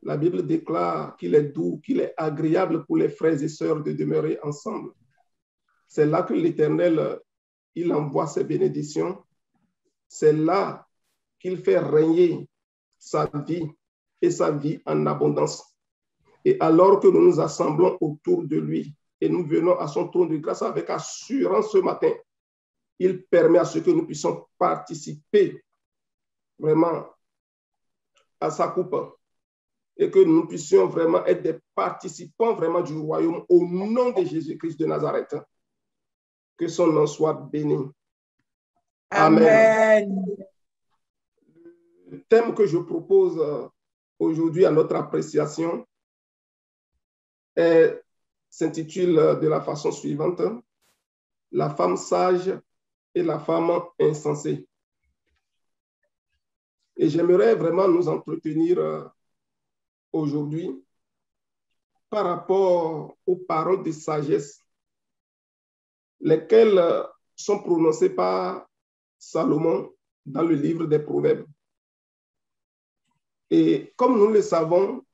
La Bible déclare qu'il est doux, qu'il est agréable pour les frères et sœurs de demeurer ensemble. C'est là que l'Éternel, il envoie ses bénédictions. C'est là qu'il fait régner sa vie et sa vie en abondance. Et alors que nous nous assemblons autour de lui et nous venons à son trône de grâce avec assurance ce matin, il permet à ce que nous puissions participer vraiment à sa coupe et que nous puissions vraiment être des participants vraiment du royaume au nom de Jésus-Christ de Nazareth. Que son nom soit béni. Amen. Amen. Le thème que je propose aujourd'hui à notre appréciation s'intitule de la façon suivante: la femme sage et la femme insensée. Et j'aimerais vraiment nous entretenir aujourd'hui par rapport aux paroles de sagesse, lesquelles sont prononcées par Salomon dans le livre des Proverbes. Et comme nous le savons,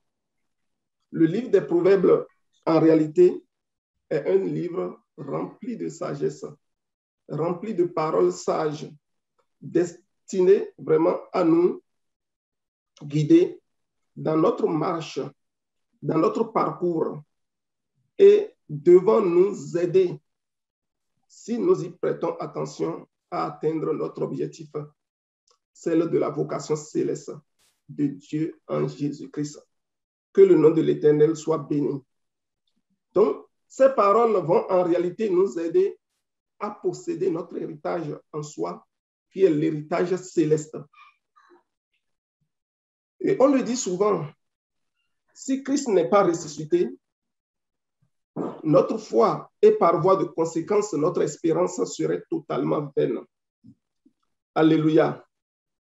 le livre des Proverbes, en réalité, est un livre rempli de sagesse, rempli de paroles sages, destinées vraiment à nous guider dans notre marche, dans notre parcours et devant nous aider, si nous y prêtons attention, à atteindre notre objectif, celle de la vocation céleste de Dieu en Jésus-Christ. Que le nom de l'Éternel soit béni. Donc, ces paroles vont en réalité nous aider à posséder notre héritage en soi, qui est l'héritage céleste. Et on le dit souvent, si Christ n'est pas ressuscité, notre foi et par voie de conséquence, notre espérance serait totalement vaine. Alléluia.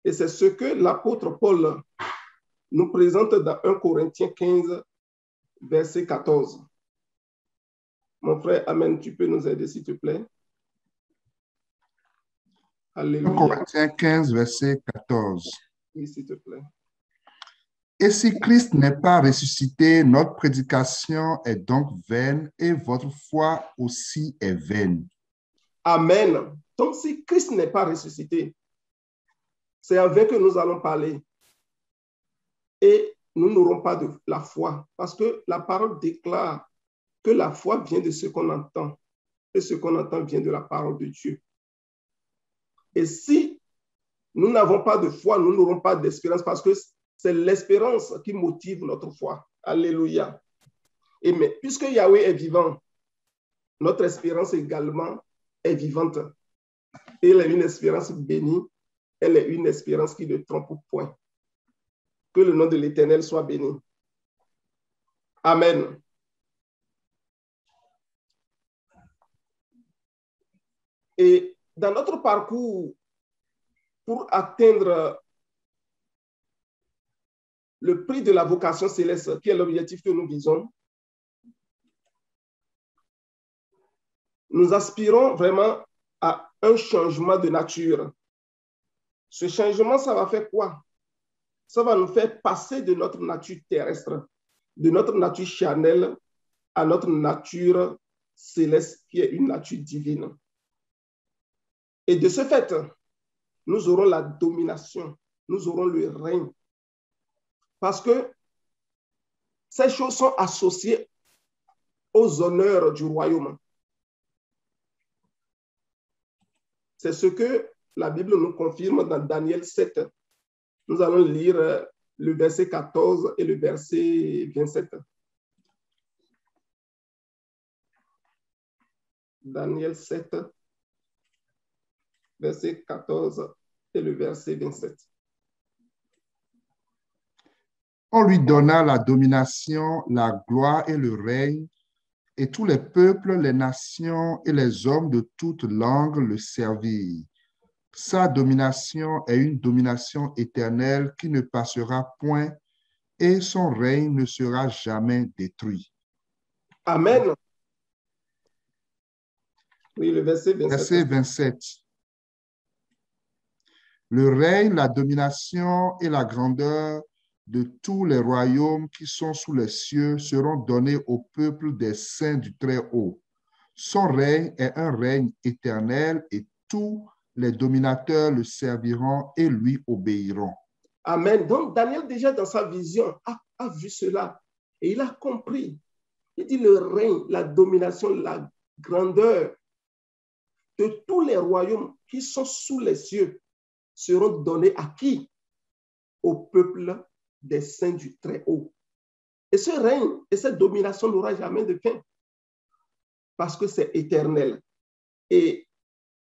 Et c'est ce que l'apôtre Paul nous présente dans 1 Corinthiens 15, verset 14. Mon frère, Amen, tu peux nous aider, s'il te plaît? Alléluia. 1 Corinthiens 15, verset 14. Oui, s'il te plaît. Et si Christ n'est pas ressuscité, notre prédication est donc vaine et votre foi aussi est vaine. Amen. Donc, si Christ n'est pas ressuscité, c'est en vain que nous allons parler. Et nous n'aurons pas de la foi, parce que la parole déclare que la foi vient de ce qu'on entend, et ce qu'on entend vient de la parole de Dieu. Et si nous n'avons pas de foi, nous n'aurons pas d'espérance, parce que c'est l'espérance qui motive notre foi. Alléluia. Et mais puisque Yahweh est vivant, notre espérance également est vivante. Et elle est une espérance bénie, elle est une espérance qui ne trompe point. Que le nom de l'Éternel soit béni. Amen. Et dans notre parcours, pour atteindre le prix de la vocation céleste, qui est l'objectif que nous visons, nous aspirons vraiment à un changement de nature. Ce changement, ça va faire quoi? Ça va nous faire passer de notre nature terrestre, de notre nature charnelle, à notre nature céleste, qui est une nature divine. Et de ce fait, nous aurons la domination, nous aurons le règne. Parce que ces choses sont associées aux honneurs du royaume. C'est ce que la Bible nous confirme dans Daniel 7. Nous allons lire le verset 14 et le verset 27. Daniel 7, verset 14 et le verset 27. On lui donna la domination, la gloire et le règne, et tous les peuples, les nations et les hommes de toutes langues le servirent. Sa domination est une domination éternelle qui ne passera point et son règne ne sera jamais détruit. Amen. Oui, le verset 27. Verset 27. Le règne, la domination et la grandeur de tous les royaumes qui sont sous les cieux seront donnés au peuple des saints du Très-Haut. Son règne est un règne éternel et tous les dominateurs le serviront et lui obéiront. Amen. Donc, Daniel, déjà dans sa vision, a vu cela et il a compris. Il dit le règne, la domination, la grandeur de tous les royaumes qui sont sous les cieux seront donnés à qui? Au peuple des saints du Très-Haut. Et ce règne et cette domination n'aura jamais de fin parce que c'est éternel. Et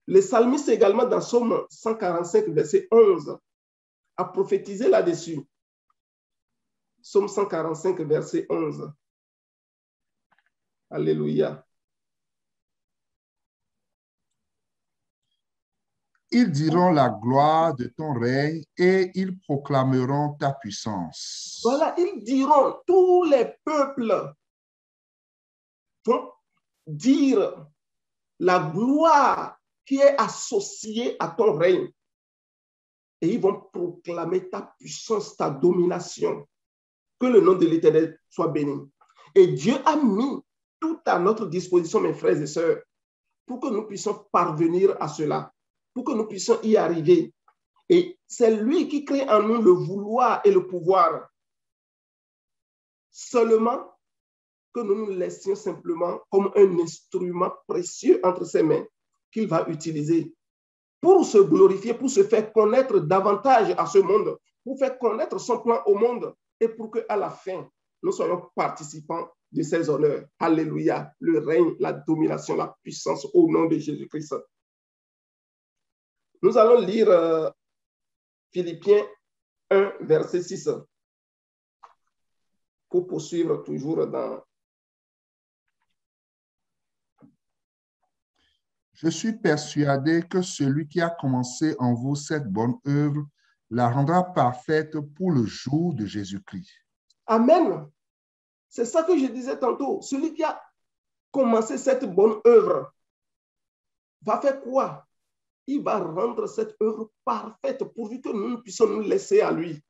le psalmiste également dans Psaume 145, verset 11, a prophétisé là-dessus. Psaume 145, verset 11. Alléluia. Ils diront la gloire de ton règne et ils proclameront ta puissance. Voilà, ils diront, tous les peuples vont dire la gloire qui est associée à ton règne. Et ils vont proclamer ta puissance, ta domination. Que le nom de l'Éternel soit béni. Et Dieu a mis tout à notre disposition, mes frères et sœurs, pour que nous puissions parvenir à cela, pour que nous puissions y arriver. Et c'est lui qui crée en nous le vouloir et le pouvoir. Seulement que nous nous laissions simplement comme un instrument précieux entre ses mains qu'il va utiliser pour se glorifier, pour se faire connaître davantage à ce monde, pour faire connaître son plan au monde et pour qu'à la fin, nous soyons participants de ses honneurs. Alléluia, le règne, la domination, la puissance au nom de Jésus-Christ. Nous allons lire Philippiens 1, verset 6, pour poursuivre toujours dans... Je suis persuadé que celui qui a commencé en vous cette bonne œuvre la rendra parfaite pour le jour de Jésus-Christ. Amen. C'est ça que je disais tantôt. Celui qui a commencé cette bonne œuvre va faire quoi? Il va rendre cette œuvre parfaite pourvu que nous puissions nous laisser à lui.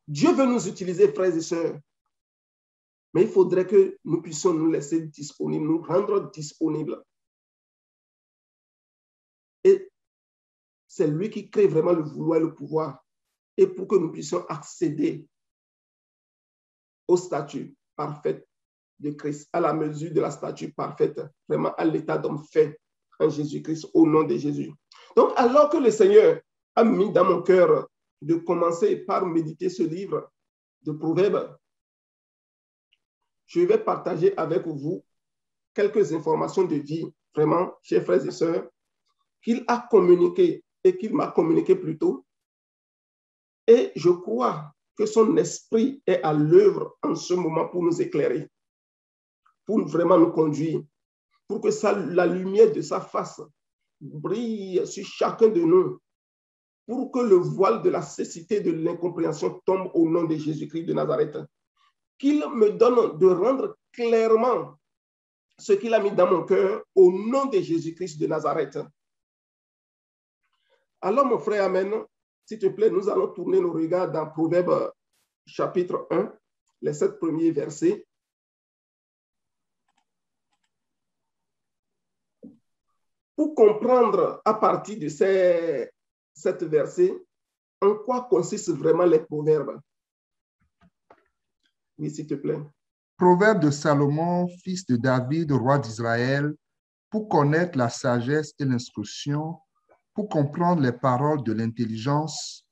Dieu veut nous utiliser, frères et sœurs. Mais il faudrait que nous puissions nous laisser disponibles, nous rendre disponibles. Et c'est lui qui crée vraiment le vouloir et le pouvoir. Et pour que nous puissions accéder au statut parfait de Christ, à la mesure de la statue parfaite, vraiment à l'état d'homme fait en Jésus-Christ, au nom de Jésus. Donc, alors que le Seigneur a mis dans mon cœur de commencer par méditer ce livre de Proverbes, je vais partager avec vous quelques informations de vie, vraiment, chers frères et sœurs, qu'il a communiqué et qu'il m'a communiqué plus tôt. Et je crois que son esprit est à l'œuvre en ce moment pour nous éclairer, pour vraiment nous conduire, pour que la lumière de sa face brille sur chacun de nous, pour que le voile de la cécité, de l'incompréhension tombe au nom de Jésus-Christ de Nazareth. Qu'il me donne de rendre clairement ce qu'il a mis dans mon cœur au nom de Jésus-Christ de Nazareth. Alors, mon frère, amen, s'il te plaît, nous allons tourner nos regards dans Proverbes chapitre 1, les 7 premiers versets. Pour comprendre à partir de ces 7 versets en quoi consistent vraiment les proverbes. Oui, s'il te plaît. Proverbe de Salomon, fils de David, roi d'Israël, pour connaître la sagesse et l'instruction, pour comprendre les paroles de l'intelligence,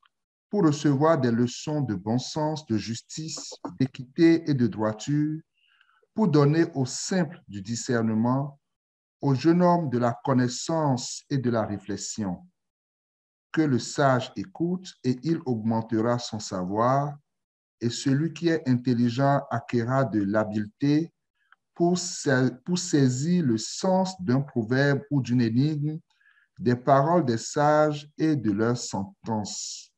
pour recevoir des leçons de bon sens, de justice, d'équité et de droiture, pour donner aux simples du discernement, au jeune homme de la connaissance et de la réflexion. Que le sage écoute et il augmentera son savoir, et celui qui est intelligent acquérera de l'habileté pour saisir le sens d'un proverbe ou d'une énigme, des paroles des sages et de leurs sentences.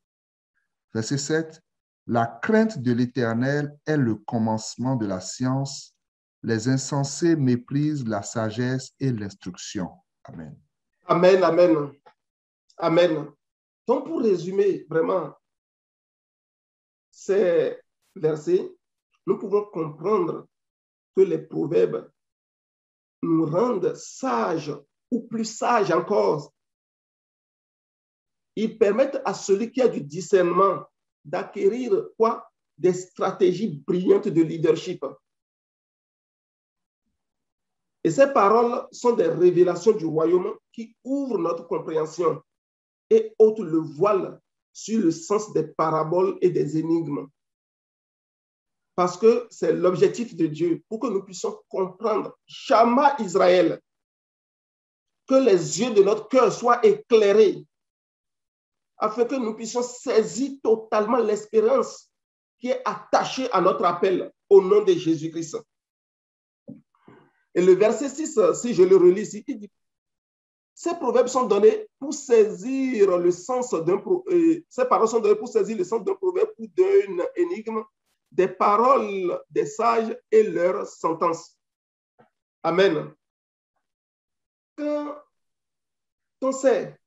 Verset 7. La crainte de l'Éternel est le commencement de la science. Les insensés méprisent la sagesse et l'instruction. Amen. Amen, amen. Amen. Donc, pour résumer, vraiment, ces versets, nous pouvons comprendre que les proverbes nous rendent sages ou plus sages encore. Ils permettent à celui qui a du discernement d'acquérir quoi? Des stratégies brillantes de leadership. Et ces paroles sont des révélations du royaume qui ouvrent notre compréhension et ôtent le voile sur le sens des paraboles et des énigmes. Parce que c'est l'objectif de Dieu pour que nous puissions comprendre, Shama Israël, que les yeux de notre cœur soient éclairés, afin que nous puissions saisir totalement l'espérance qui est attachée à notre appel au nom de Jésus-Christ. Et le verset 6, si je le relis ici, il dit, ces proverbes sont donnés pour saisir le sens d'un ces paroles sont données pour saisir le sens d'un proverbe ou d'une énigme, des paroles des sages et leurs sentences. Amen. Quand on sait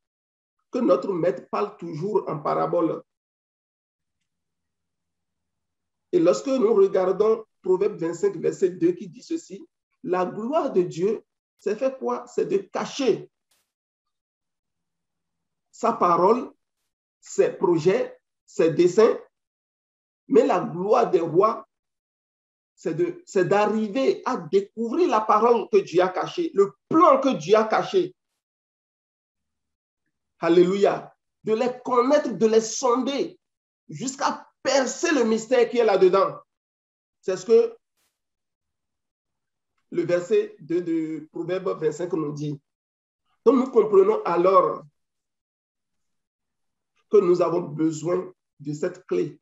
que notre maître parle toujours en parabole, et lorsque nous regardons Proverbe 25, verset 2 qui dit ceci, la gloire de Dieu, c'est fait quoi? C'est de cacher sa parole, ses projets, ses desseins, mais la gloire des rois, c'est d'arriver à découvrir la parole que Dieu a cachée, le plan que Dieu a caché. Alléluia. De les connaître, de les sonder, jusqu'à percer le mystère qui est là-dedans. C'est ce que le verset 2 de Proverbe 25 nous dit. Donc nous comprenons alors que nous avons besoin de cette clé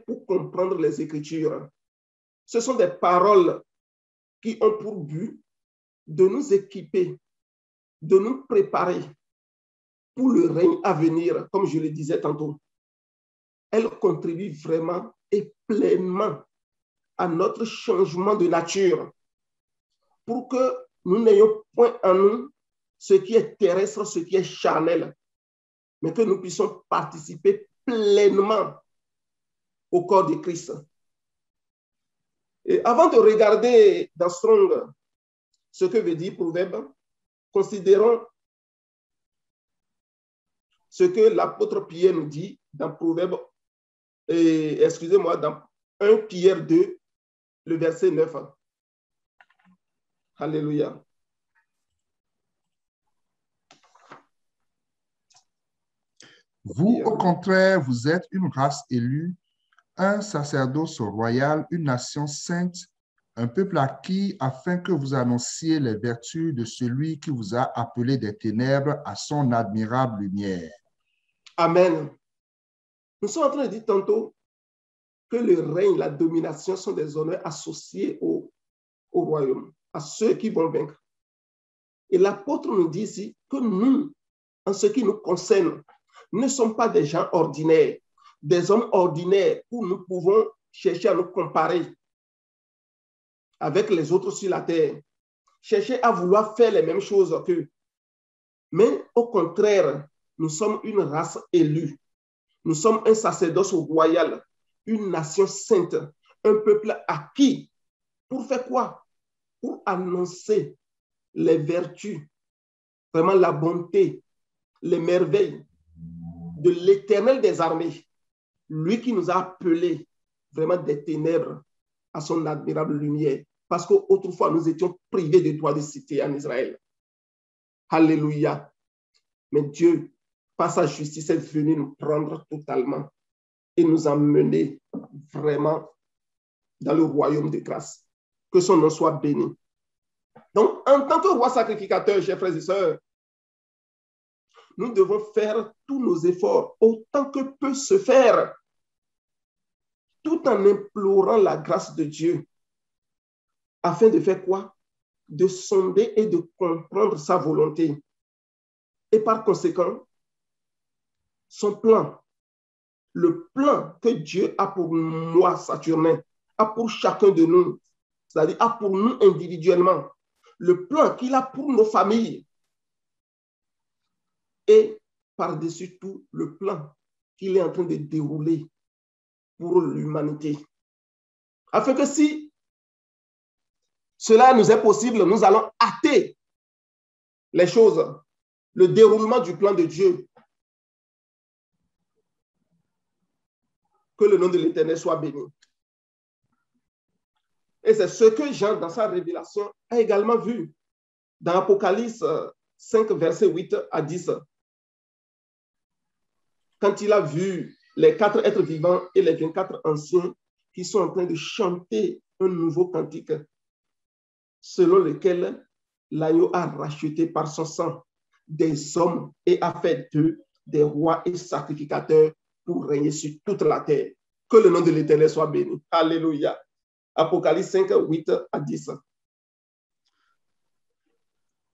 pour comprendre les Écritures. Ce sont des paroles qui ont pour but de nous équiper, de nous préparer pour le règne à venir, comme je le disais tantôt. Elles contribuent vraiment et pleinement à notre changement de nature pour que nous n'ayons point en nous ce qui est terrestre, ce qui est charnel, mais que nous puissions participer pleinement au corps de Christ. Et avant de regarder dans Strong ce que veut dire Proverbe, considérons ce que l'apôtre Pierre nous dit dans Proverbe, excusez-moi, dans 1 Pierre 2, le verset 9. Alléluia. Vous, au contraire, vous êtes une race élue, un sacerdoce royal, une nation sainte, un peuple acquis, afin que vous annonciez les vertus de celui qui vous a appelé des ténèbres à son admirable lumière. Amen. Nous sommes en train de dire tantôt que le règne, la domination sont des honneurs associés au royaume, à ceux qui vont vaincre. Et l'apôtre nous dit ici que nous, en ce qui nous concerne, ne sommes pas des gens ordinaires, des hommes ordinaires où nous pouvons chercher à nous comparer avec les autres sur la terre, chercher à vouloir faire les mêmes choses qu'eux. Mais au contraire, nous sommes une race élue. Nous sommes un sacerdoce royal, une nation sainte, un peuple acquis. Pour faire quoi? Pour annoncer les vertus, vraiment la bonté, les merveilles de l'Éternel des armées, lui qui nous a appelés vraiment des ténèbres à son admirable lumière, parce qu'autrefois nous étions privés de droit de cité en Israël. Alléluia. Mais Dieu, par sa justice, est venu nous prendre totalement et nous emmener vraiment dans le royaume de grâce. Que son nom soit béni. Donc, en tant que roi sacrificateur, chers frères et sœurs, nous devons faire tous nos efforts autant que peut se faire, tout en implorant la grâce de Dieu, afin de faire quoi? De sonder et de comprendre sa volonté. Et par conséquent, son plan, le plan que Dieu a pour moi, Saturnin, a pour chacun de nous, c'est-à-dire a pour nous individuellement, le plan qu'il a pour nos familles, et par-dessus tout, le plan qu'il est en train de dérouler pour l'humanité. Afin que si cela nous est possible, nous allons hâter les choses, le déroulement du plan de Dieu. Que le nom de l'Éternel soit béni. Et c'est ce que Jean, dans sa révélation, a également vu dans Apocalypse 5, versets 8 à 10. Quand il a vu les 4 êtres vivants et les 24 anciens qui sont en train de chanter un nouveau cantique selon lequel l'agneau a racheté par son sang des hommes et a fait d'eux des rois et sacrificateurs pour régner sur toute la terre. Que le nom de l'Éternel soit béni. Alléluia. Apocalypse 5, 8 à 10.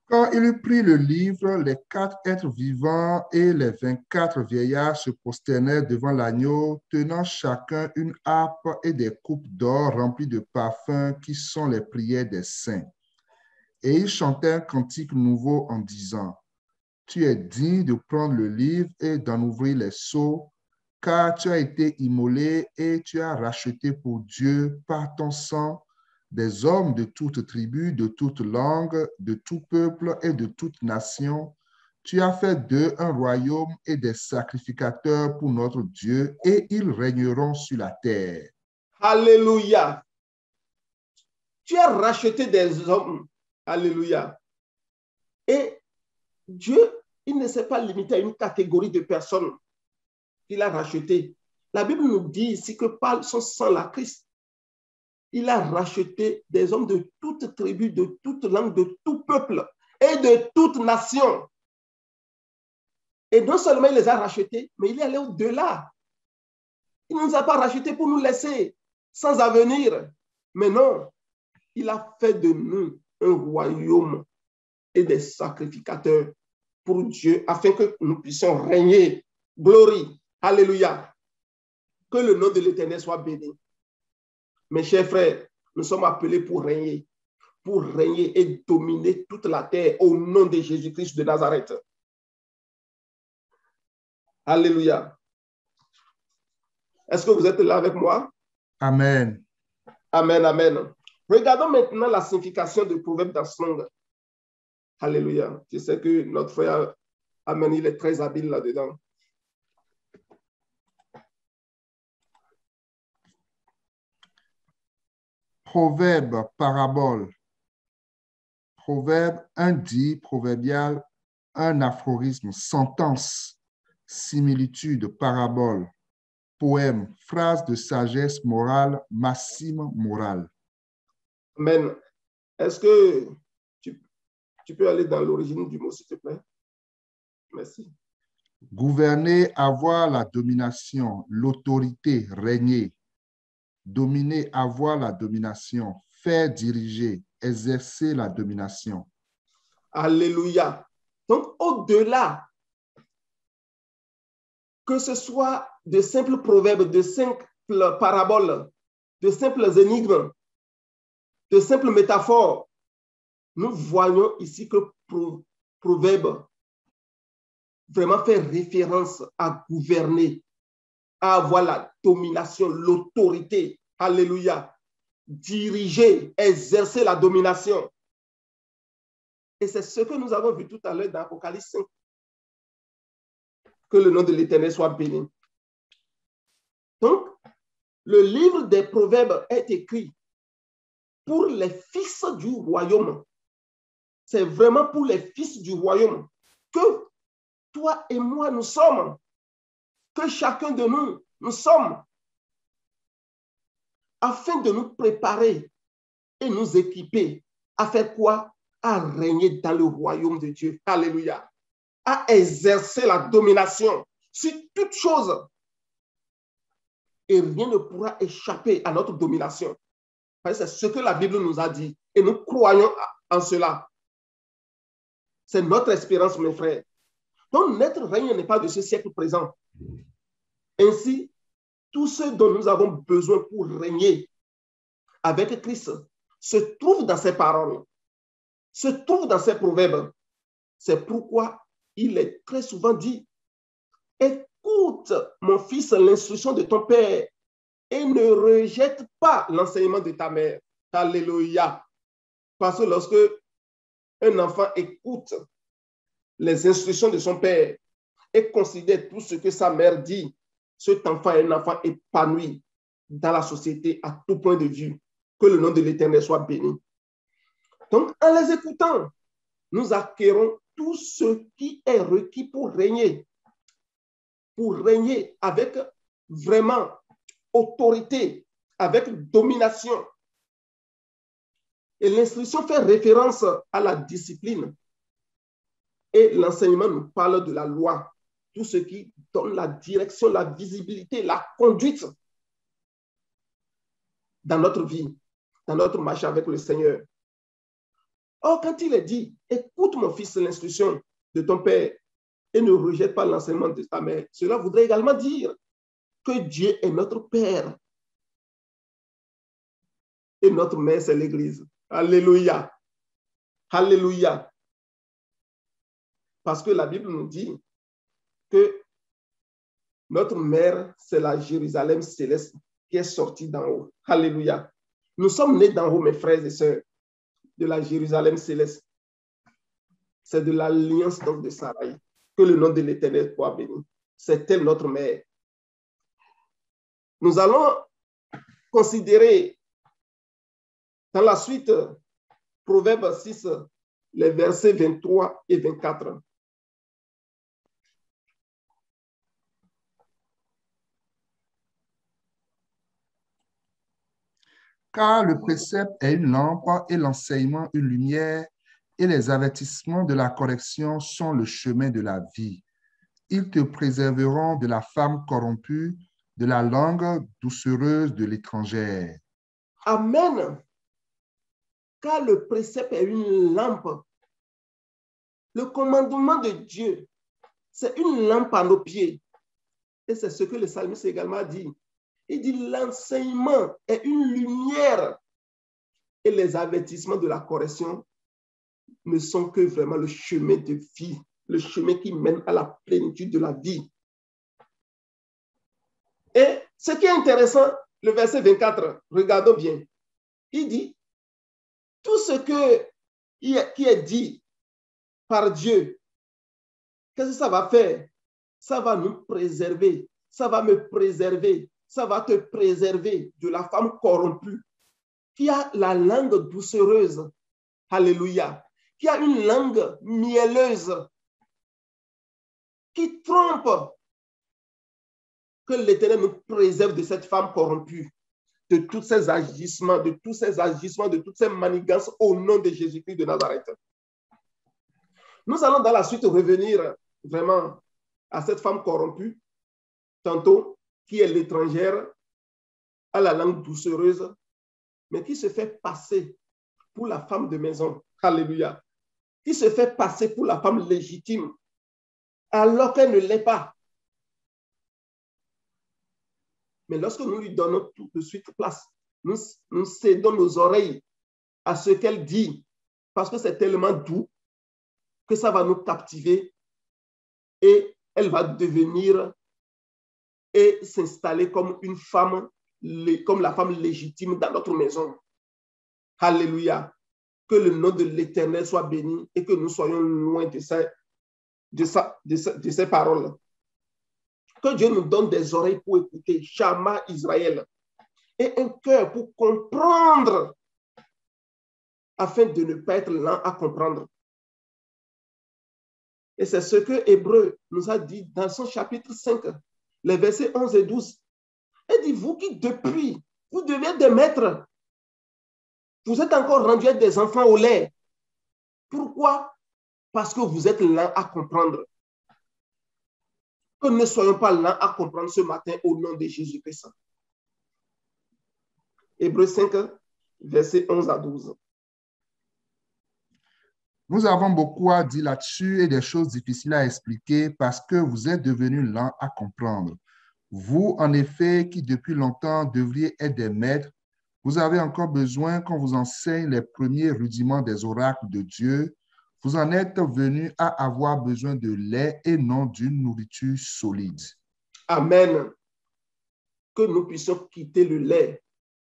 Quand il eut pris le livre, les 4 êtres vivants et les 24 vieillards se prosternèrent devant l'agneau, tenant chacun une harpe et des coupes d'or remplies de parfums qui sont les prières des saints. Et ils chantaient un cantique nouveau en disant, « Tu es digne de prendre le livre et d'en ouvrir les sceaux, car tu as été immolé et tu as racheté pour Dieu par ton sang des hommes de toute tribu, de toute langue, de tout peuple et de toute nation. Tu as fait d'eux un royaume et des sacrificateurs pour notre Dieu, et ils régneront sur la terre. » Alléluia. Tu as racheté des hommes. Alléluia. Et Dieu, il ne s'est pas limité à une catégorie de personnes qu'il a rachetées. La Bible nous dit ici que par son sang, la Christ, il a racheté des hommes de toute tribu, de toute langue, de tout peuple et de toute nation. Et non seulement il les a rachetés, mais il est allé au-delà. Il ne nous a pas rachetés pour nous laisser sans avenir. Mais non, il a fait de nous un royaume et des sacrificateurs pour Dieu, afin que nous puissions régner. Gloire. Alléluia. Que le nom de l'Éternel soit béni. Mes chers frères, nous sommes appelés pour régner et dominer toute la terre au nom de Jésus-Christ de Nazareth. Alléluia. Est-ce que vous êtes là avec moi? Amen. Amen, amen. Regardons maintenant la signification du proverbe d'Armstrong. Alléluia. Je sais que notre frère, amen, il est très habile là-dedans. Proverbe, parabole. Proverbe, un dit proverbial, un aphorisme, sentence, similitude, parabole, poème, phrase de sagesse morale, maxime morale. Amen. Est-ce que tu peux aller dans l'origine du mot, s'il te plaît? Merci. Gouverner, avoir la domination, l'autorité, régner. Dominer, avoir la domination, faire diriger, exercer la domination. Alléluia. Donc, au-delà, que ce soit de simples proverbes, de simples paraboles, de simples énigmes, de simples métaphores, nous voyons ici que proverbe vraiment fait référence à gouverner, à avoir la domination, l'autorité. Alléluia. Diriger, exercer la domination. Et c'est ce que nous avons vu tout à l'heure dans Apocalypse 5. Que le nom de l'Éternel soit béni. Donc, le livre des Proverbes est écrit pour les fils du royaume. C'est vraiment pour les fils du royaume que toi et moi, nous sommes. Que chacun de nous sommes. Afin de nous préparer et nous équiper à faire quoi? À régner dans le royaume de Dieu. Alléluia. À exercer la domination sur toute chose. Et rien ne pourra échapper à notre domination. C'est ce que la Bible nous a dit. Et nous croyons en cela. C'est notre espérance, mes frères. Donc, notre règne n'est pas de ce siècle présent. Ainsi, tout ce dont nous avons besoin pour régner avec Christ se trouve dans ses paroles, se trouve dans ses proverbes. C'est pourquoi il est très souvent dit, écoute, mon fils, l'instruction de ton père et ne rejette pas l'enseignement de ta mère. Alléluia. Parce que lorsque un enfant écoute les instructions de son père et considère tout ce que sa mère dit, cet enfant est un enfant épanoui dans la société à tout point de vue. Que le nom de l'Éternel soit béni. Donc, en les écoutant, nous acquérons tout ce qui est requis pour régner avec vraiment autorité, avec domination. Et l'instruction fait référence à la discipline. Et l'enseignement nous parle de la loi, tout ce qui donne la direction, la visibilité, la conduite dans notre vie, dans notre marche avec le Seigneur. Or, quand il est dit, écoute mon fils l'instruction de ton père et ne rejette pas l'enseignement de ta mère, cela voudrait également dire que Dieu est notre Père et notre mère, c'est l'Église. Alléluia. Alléluia. Parce que la Bible nous dit que notre mère, c'est la Jérusalem céleste qui est sortie d'en haut. Alléluia. Nous sommes nés d'en haut, mes frères et sœurs, de la Jérusalem céleste. C'est de l'alliance donc de Sarai. Que le nom de l'Éternel soit béni. C'est elle notre mère. Nous allons considérer dans la suite Proverbe 6, les versets 23 et 24. Car le précepte est une lampe et l'enseignement une lumière, et les avertissements de la correction sont le chemin de la vie. Ils te préserveront de la femme corrompue, de la langue doucereuse de l'étrangère. Amen. Car le précepte est une lampe. Le commandement de Dieu, c'est une lampe à nos pieds. Et c'est ce que le psalmiste également dit. Il dit l'enseignement est une lumière et les avertissements de la correction ne sont que vraiment le chemin de vie, le chemin qui mène à la plénitude de la vie. Et ce qui est intéressant, le verset 24, regardons bien. Il dit, tout ce qui est dit par Dieu, qu'est-ce que ça va faire? Ça va nous préserver, ça va me préserver, ça va te préserver de la femme corrompue qui a la langue doucereuse, alléluia, qui a une langue mielleuse, qui trompe. Que l'Éternel nous préserve de cette femme corrompue, de tous ces agissements, de toutes ces manigances au nom de Jésus-Christ de Nazareth. Nous allons dans la suite revenir vraiment à cette femme corrompue, tantôt qui est l'étrangère, à la langue doucereuse, mais qui se fait passer pour la femme de maison. Alléluia. Qui se fait passer pour la femme légitime, alors qu'elle ne l'est pas. Mais lorsque nous lui donnons tout de suite place, nous cédons nos oreilles à ce qu'elle dit, parce que c'est tellement doux que ça va nous captiver et elle va devenir et s'installer comme une femme, comme la femme légitime dans notre maison. Alléluia. Que le nom de l'Éternel soit béni et que nous soyons loin de ces paroles. Que Dieu nous donne des oreilles pour écouter, Shama Israël, et un cœur pour comprendre, afin de ne pas être lent à comprendre. Et c'est ce que Hébreu nous a dit dans son chapitre 5, les versets 11 et 12. Il dit, vous qui depuis, vous devez être des maîtres, vous êtes encore rendus des enfants au lait. Pourquoi? Parce que vous êtes lents à comprendre. Que ne soyons pas lents à comprendre ce matin au nom de Jésus-Christ. Hébreux 5, versets 11 à 12. Nous avons beaucoup à dire là-dessus et des choses difficiles à expliquer parce que vous êtes devenus lents à comprendre. Vous, en effet, qui depuis longtemps devriez être des maîtres, vous avez encore besoin qu'on vous enseigne les premiers rudiments des oracles de Dieu. Vous en êtes venus à avoir besoin de lait et non d'une nourriture solide. Amen. que nous puissions quitter le lait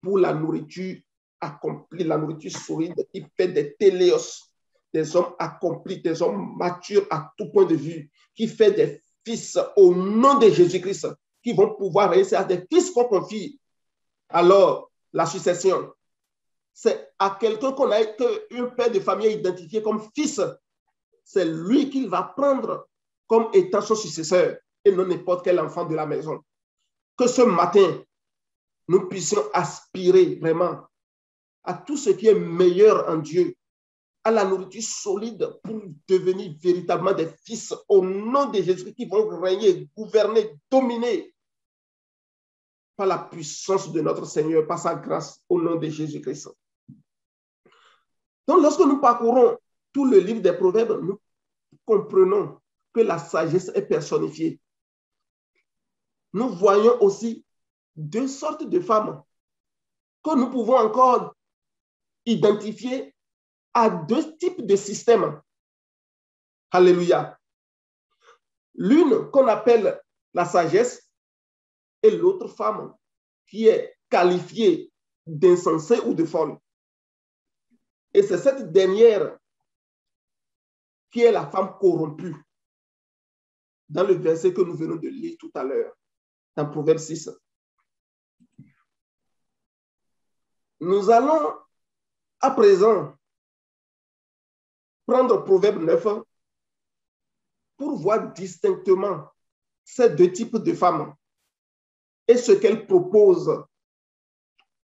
pour la nourriture accomplie, la nourriture solide qui fait des téléos, des hommes accomplis, des hommes matures à tout point de vue, qui fait des fils au nom de Jésus-Christ, qui vont pouvoir réussir à des fils qu'on confie. Alors, la succession, c'est à quelqu'un qu'un père de famille a identifié comme fils. C'est lui qu'il va prendre comme étant son successeur et non n'importe quel enfant de la maison. Que ce matin, nous puissions aspirer vraiment à tout ce qui est meilleur en Dieu, à la nourriture solide pour devenir véritablement des fils au nom de Jésus qui vont régner, gouverner, dominer par la puissance de notre Seigneur, par sa grâce au nom de Jésus-Christ. Donc, lorsque nous parcourons tout le livre des Proverbes, nous comprenons que la sagesse est personnifiée. Nous voyons aussi deux sortes de femmes que nous pouvons encore identifier à deux types de systèmes. Alléluia. L'une qu'on appelle la sagesse et l'autre femme qui est qualifiée d'insensée ou de folle. Et c'est cette dernière qui est la femme corrompue dans le verset que nous venons de lire tout à l'heure, dans Proverbe 6. Nous allons à présent prendre Proverbe 9 pour voir distinctement ces deux types de femmes et ce qu'elles proposent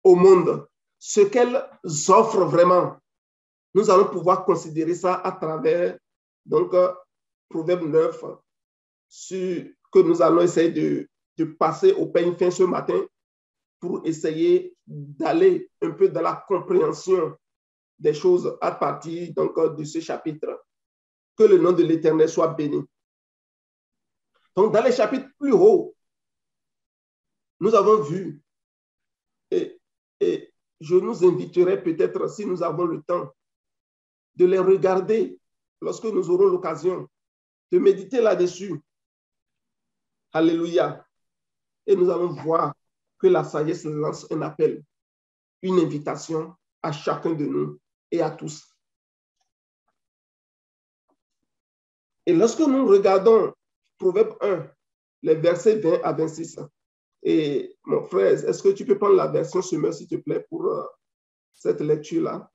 au monde, ce qu'elles offrent vraiment. Nous allons pouvoir considérer ça à travers donc Proverbe 9 que nous allons essayer de passer au peigne fin ce matin pour essayer d'aller un peu dans la compréhension des choses à partir donc, de ce chapitre. Que le nom de l'Éternel soit béni. Donc, dans les chapitres plus hauts, nous avons vu, et je nous inviterai peut-être, si nous avons le temps, de les regarder lorsque nous aurons l'occasion de méditer là-dessus. Alléluia. Et nous allons voir que la sagesse lance un appel, une invitation à chacun de nous et à tous. Et lorsque nous regardons Proverbe 1, les versets 20 à 26, et mon frère, est-ce que tu peux prendre la version Semeur, s'il te plaît, pour cette lecture-là?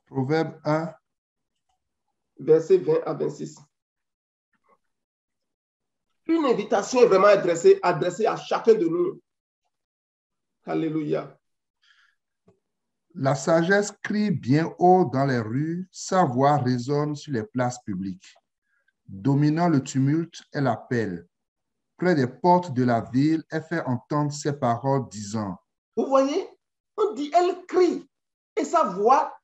Proverbe 1. Versets 20 à 26. Une invitation est vraiment adressée à chacun de nous. Alléluia. La sagesse crie bien haut dans les rues, sa voix résonne sur les places publiques. Dominant le tumulte, elle appelle. Près des portes de la ville, elle fait entendre ses paroles disant. Vous voyez, on dit, elle crie et sa voix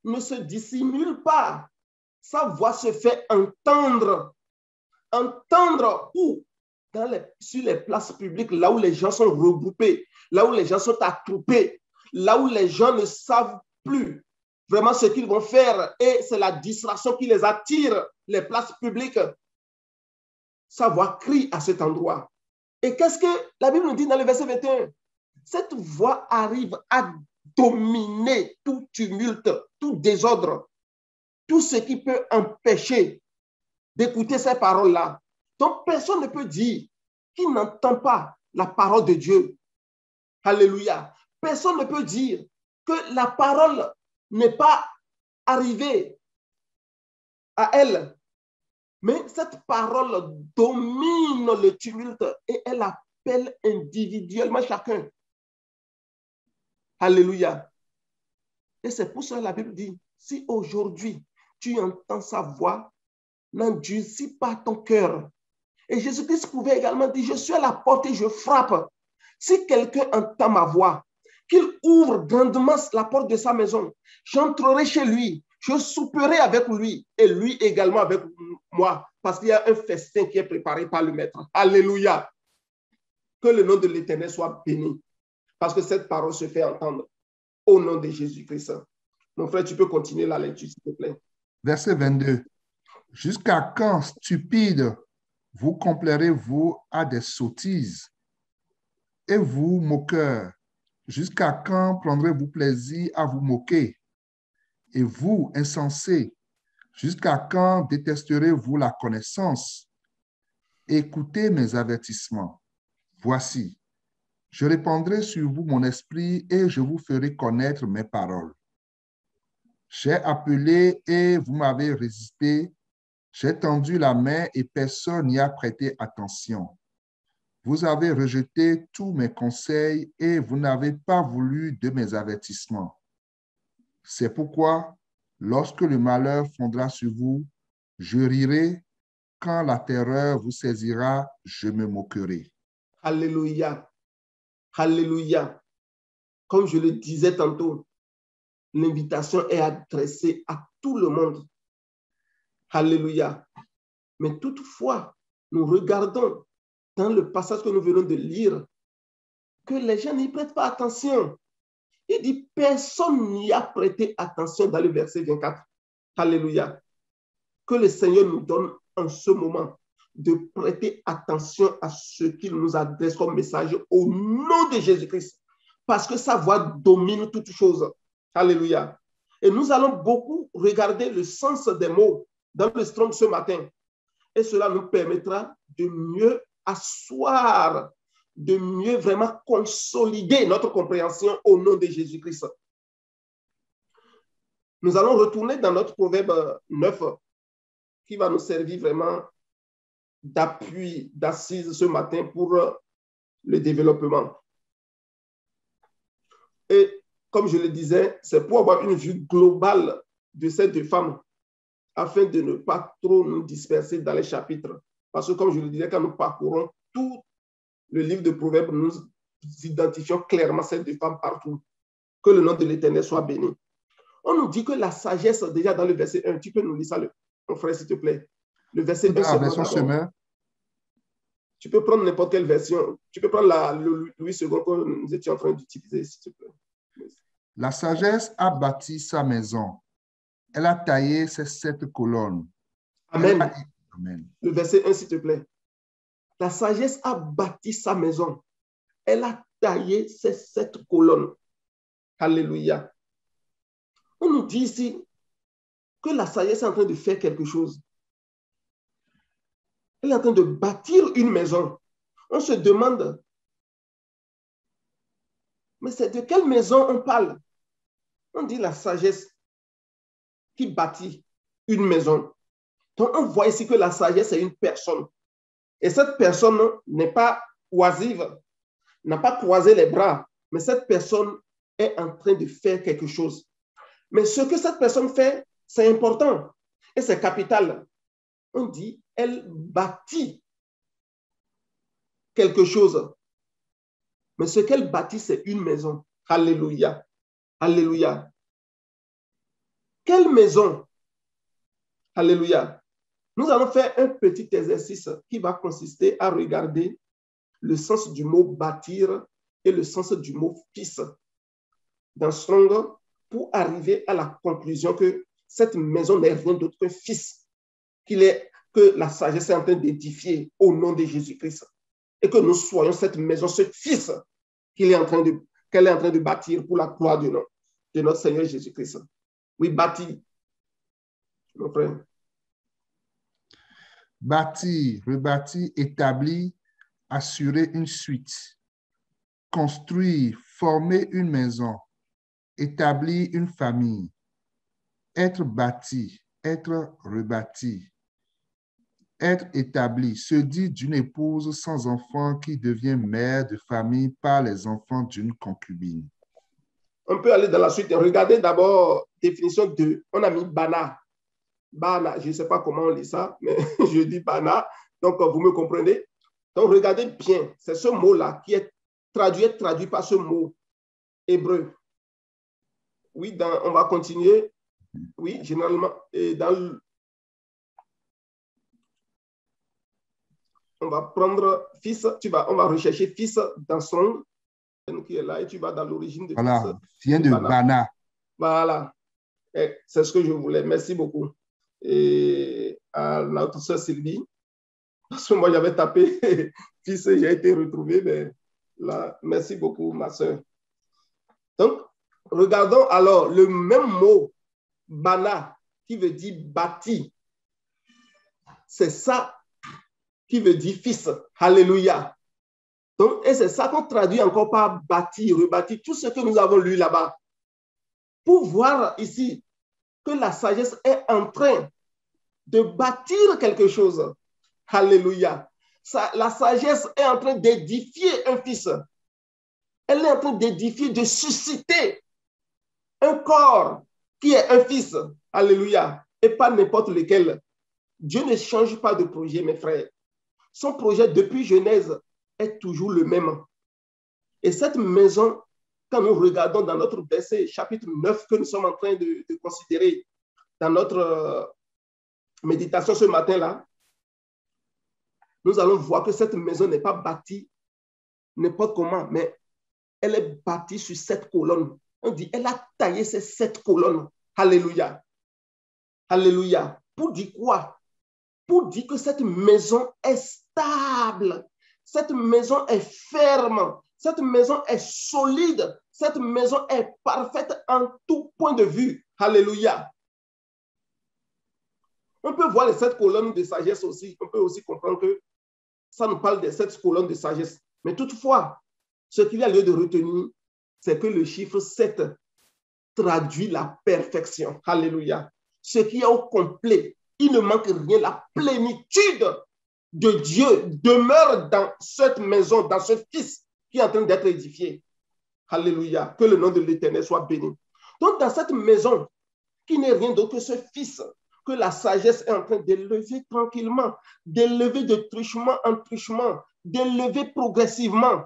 ne se dissimule pas. Sa voix se fait entendre. Entendre où? Sur les places publiques, là où les gens sont regroupés, là où les gens sont attroupés, là où les gens ne savent plus vraiment ce qu'ils vont faire et c'est la distraction qui les attire, les places publiques. Sa voix crie à cet endroit. Et qu'est-ce que la Bible nous dit dans le verset 21? Cette voix arrive à dominer tout tumulte, tout désordre, tout ce qui peut empêcher d'écouter ces paroles-là. Donc, personne ne peut dire qu'il n'entend pas la parole de Dieu. Alléluia. Personne ne peut dire que la parole n'est pas arrivée à elle. Mais cette parole domine le tumulte et elle appelle individuellement chacun. Alléluia. Et c'est pour ça que la Bible dit, si aujourd'hui tu entends sa voix, n'endurcis pas ton cœur. Et Jésus-Christ pouvait également dire, je suis à la porte et je frappe. Si quelqu'un entend ma voix, qu'il ouvre grandement la porte de sa maison, j'entrerai chez lui, je souperai avec lui et lui également avec moi, parce qu'il y a un festin qui est préparé par le Maître. Alléluia. Que le nom de l'Éternel soit béni, parce que cette parole se fait entendre au nom de Jésus-Christ. Mon frère, tu peux continuer la lecture, s'il te plaît. Verset 22. Jusqu'à quand, stupides, vous complairez-vous à des sottises? Et vous, moqueurs, jusqu'à quand prendrez-vous plaisir à vous moquer? Et vous, insensés, jusqu'à quand détesterez-vous la connaissance? Écoutez mes avertissements. Voici, je répandrai sur vous mon esprit et je vous ferai connaître mes paroles. J'ai appelé et vous m'avez résisté. J'ai tendu la main et personne n'y a prêté attention. Vous avez rejeté tous mes conseils et vous n'avez pas voulu de mes avertissements. C'est pourquoi, lorsque le malheur fondra sur vous, je rirai. Quand la terreur vous saisira, je me moquerai. Alléluia. Alléluia. Comme je le disais tantôt, l'invitation est adressée à tout le monde. Alléluia. Mais toutefois, nous regardons dans le passage que nous venons de lire que les gens n'y prêtent pas attention. Il dit, personne n'y a prêté attention dans le verset 24. Alléluia. Que le Seigneur nous donne en ce moment de prêter attention à ce qu'il nous adresse comme message au nom de Jésus-Christ. Parce que sa voix domine toutes choses. Alléluia. Et nous allons beaucoup regarder le sens des mots dans le Strong ce matin. Et cela nous permettra de mieux asseoir, de mieux vraiment consolider notre compréhension au nom de Jésus-Christ. Nous allons retourner dans notre proverbe 9 qui va nous servir vraiment d'appui, d'assise ce matin pour le développement. Et comme je le disais, c'est pour avoir une vue globale de ces deux femmes afin de ne pas trop nous disperser dans les chapitres. Parce que comme je le disais, quand nous parcourons tout le livre de Proverbes, nous identifions clairement ces deux femmes partout. Que le nom de l'Éternel soit béni. On nous dit que la sagesse, déjà dans le verset 1, tu peux nous lire ça, mon frère, s'il te plaît. Le verset 1, la version Semeur. Tu peux prendre n'importe quelle version. Tu peux prendre le Louis II que nous étions en train d'utiliser, s'il te plaît. La sagesse a bâti sa maison. Elle a taillé ses 7 colonnes. Amen. Amen. Le verset 1, s'il te plaît. La sagesse a bâti sa maison. Elle a taillé ses 7 colonnes. Alléluia. On nous dit ici que la sagesse est en train de faire quelque chose. Elle est en train de bâtir une maison. On se demande, mais c'est de quelle maison on parle? On dit la sagesse qui bâtit une maison. Donc, on voit ici que la sagesse est une personne. Et cette personne n'est pas oisive, n'a pas croisé les bras, mais cette personne est en train de faire quelque chose. Mais ce que cette personne fait, c'est important et c'est capital. On dit, elle bâtit quelque chose. Mais ce qu'elle bâtit, c'est une maison. Alléluia. Alléluia. Quelle maison? Alléluia. Nous allons faire un petit exercice qui va consister à regarder le sens du mot bâtir et le sens du mot fils dans Strong pour arriver à la conclusion que cette maison n'est rien d'autre qu'un fils, que la sagesse est en train d'édifier au nom de Jésus-Christ et que nous soyons cette maison, ce fils qu'elle est en train de bâtir pour la gloire de notre Seigneur Jésus-Christ. Oui, bâti, mon frère. Bâtir, rebâtir, établir, assurer une suite. Construire, former une maison. Établir une famille. Être bâti, être rebâti. Être établi, se dit d'une épouse sans enfant qui devient mère de famille par les enfants d'une concubine. On peut aller dans la suite. Regardez d'abord définition 2. On a mis Bana. Bana, je ne sais pas comment on lit ça, mais je dis Bana. Donc, vous me comprenez? Donc, regardez bien. C'est ce mot-là qui est traduit par ce mot hébreu. Oui, on va continuer. Oui, généralement, on va prendre fils, on va rechercher fils dans son qui est là et tu vas dans l'origine de voilà, fils. Vient de Bana. Voilà, c'est ce que je voulais. Merci beaucoup. Et à notre soeur Sylvie, parce que moi j'avais tapé fils et j'ai été retrouvé, mais Là, merci beaucoup, ma soeur. Donc, regardons alors le même mot, bana, qui veut dire bâti. C'est ça qui veut dire fils. Alléluia. Donc, et c'est ça qu'on traduit encore par bâti, rebâti, tout ce que nous avons lu là-bas. Pour voir ici que la sagesse est en train de bâtir quelque chose. Alléluia. La sagesse est en train d'édifier un fils. Elle est en train d'édifier, de susciter un corps qui est un fils. Alléluia. Et pas n'importe lequel. Dieu ne change pas de projet, mes frères. Son projet depuis Genèse est toujours le même. Et cette maison, quand nous regardons dans notre verset, chapitre 9, que nous sommes en train de considérer dans notre méditation ce matin-là, nous allons voir que cette maison n'est pas bâtie n'importe comment, mais elle est bâtie sur 7 colonnes. On dit, elle a taillé ces 7 colonnes. Alléluia. Alléluia. Pour dire quoi? Pour dire que cette maison est stable. Cette maison est ferme. Cette maison est solide. Cette maison est parfaite en tout point de vue. Alléluia. On peut voir les 7 colonnes de sagesse aussi. On peut aussi comprendre que ça nous parle des 7 colonnes de sagesse. Mais toutefois, ce qu'il y a lieu de retenir, c'est que le chiffre 7 traduit la perfection. Alléluia. Ce qui est au complet, il ne manque rien. La plénitude de Dieu demeure dans cette maison, dans ce fils qui est en train d'être édifié. Alléluia. Que le nom de l'Éternel soit béni. Donc, dans cette maison, qui n'est rien d'autre que ce fils, que la sagesse est en train d'élever tranquillement, d'élever de truchement en truchement, d'élever progressivement.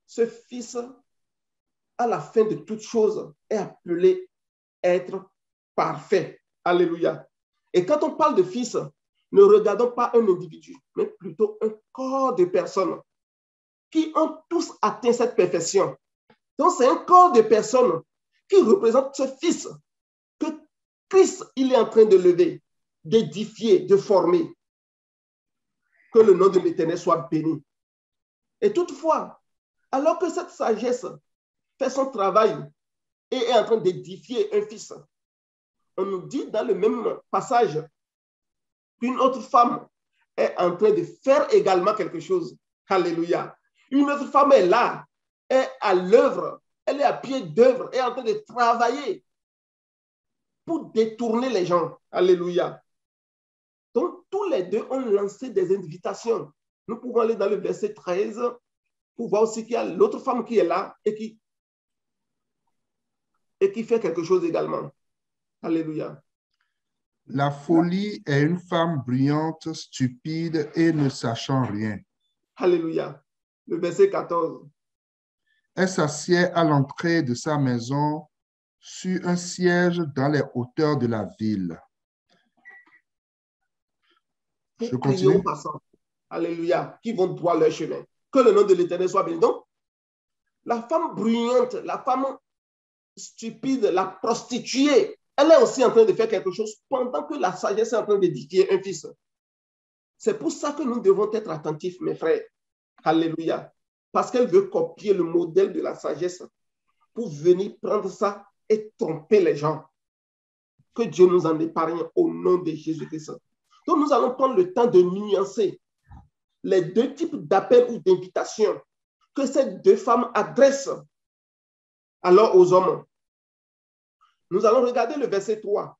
Ce fils, à la fin de toutes choses, est appelé être parfait. Alléluia. Et quand on parle de fils, ne regardons pas un individu, mais plutôt un corps de personnes qui ont tous atteint cette perfection. Donc, c'est un corps de personnes qui représente ce fils que Christ, il est en train de lever, d'édifier, de former. Que le nom de l'Éternel soit béni. Et toutefois, alors que cette sagesse fait son travail et est en train d'édifier un fils, on nous dit dans le même passage qu'une autre femme est en train de faire également quelque chose. Alléluia. Une autre femme est là, est à l'œuvre, elle est à pied d'œuvre, est en train de travailler pour détourner les gens. Alléluia. Donc, tous les deux ont lancé des invitations. Nous pouvons aller dans le verset 13 pour voir aussi qu'il y a l'autre femme qui est là et qui fait quelque chose également. Alléluia. La folie est une femme bruyante, stupide et ne sachant rien. Alléluia. Le verset 14. Elle s'assied à l'entrée de sa maison sur un siège dans les hauteurs de la ville. Je continue. Aux passants. Alléluia. Qui vont droit leur chemin. Que le nom de l'Éternel soit béni. Donc, la femme bruyante, la femme stupide, la prostituée, elle est aussi en train de faire quelque chose pendant que la sagesse est en train d'édifier un fils. C'est pour ça que nous devons être attentifs, mes frères. Alléluia. Parce qu'elle veut copier le modèle de la sagesse pour venir prendre ça et tromper les gens. Que Dieu nous en épargne au nom de Jésus-Christ. Donc, nous allons prendre le temps de nuancer les deux types d'appels ou d'invitations que ces deux femmes adressent alors aux hommes. Nous allons regarder le verset 3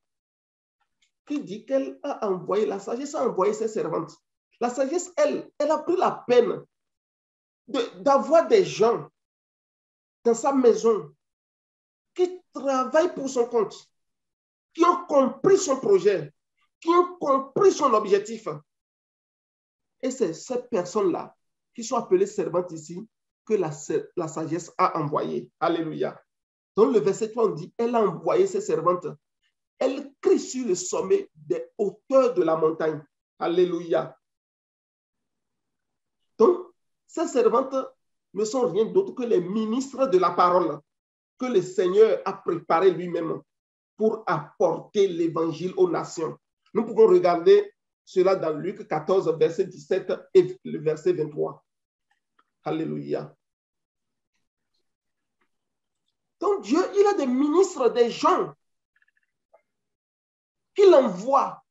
qui dit qu'elle a envoyé, la sagesse a envoyé ses servantes. La sagesse, elle a pris la peine d'avoir des gens dans sa maison qui travaillent pour son compte, qui ont compris son projet, qui ont compris son objectif. Et c'est ces personnes-là qui sont appelées servantes ici que la sagesse a envoyées. Alléluia. Dans le verset 3, on dit, elle a envoyé ses servantes. Elle crie sur le sommet des hauteurs de la montagne. Alléluia. Donc, ces servantes ne sont rien d'autre que les ministres de la parole que le Seigneur a préparé lui-même pour apporter l'évangile aux nations. Nous pouvons regarder cela dans Luc 14, verset 17 et le verset 23. Alléluia. Donc Dieu, il a des ministres, des gens qu'il envoie.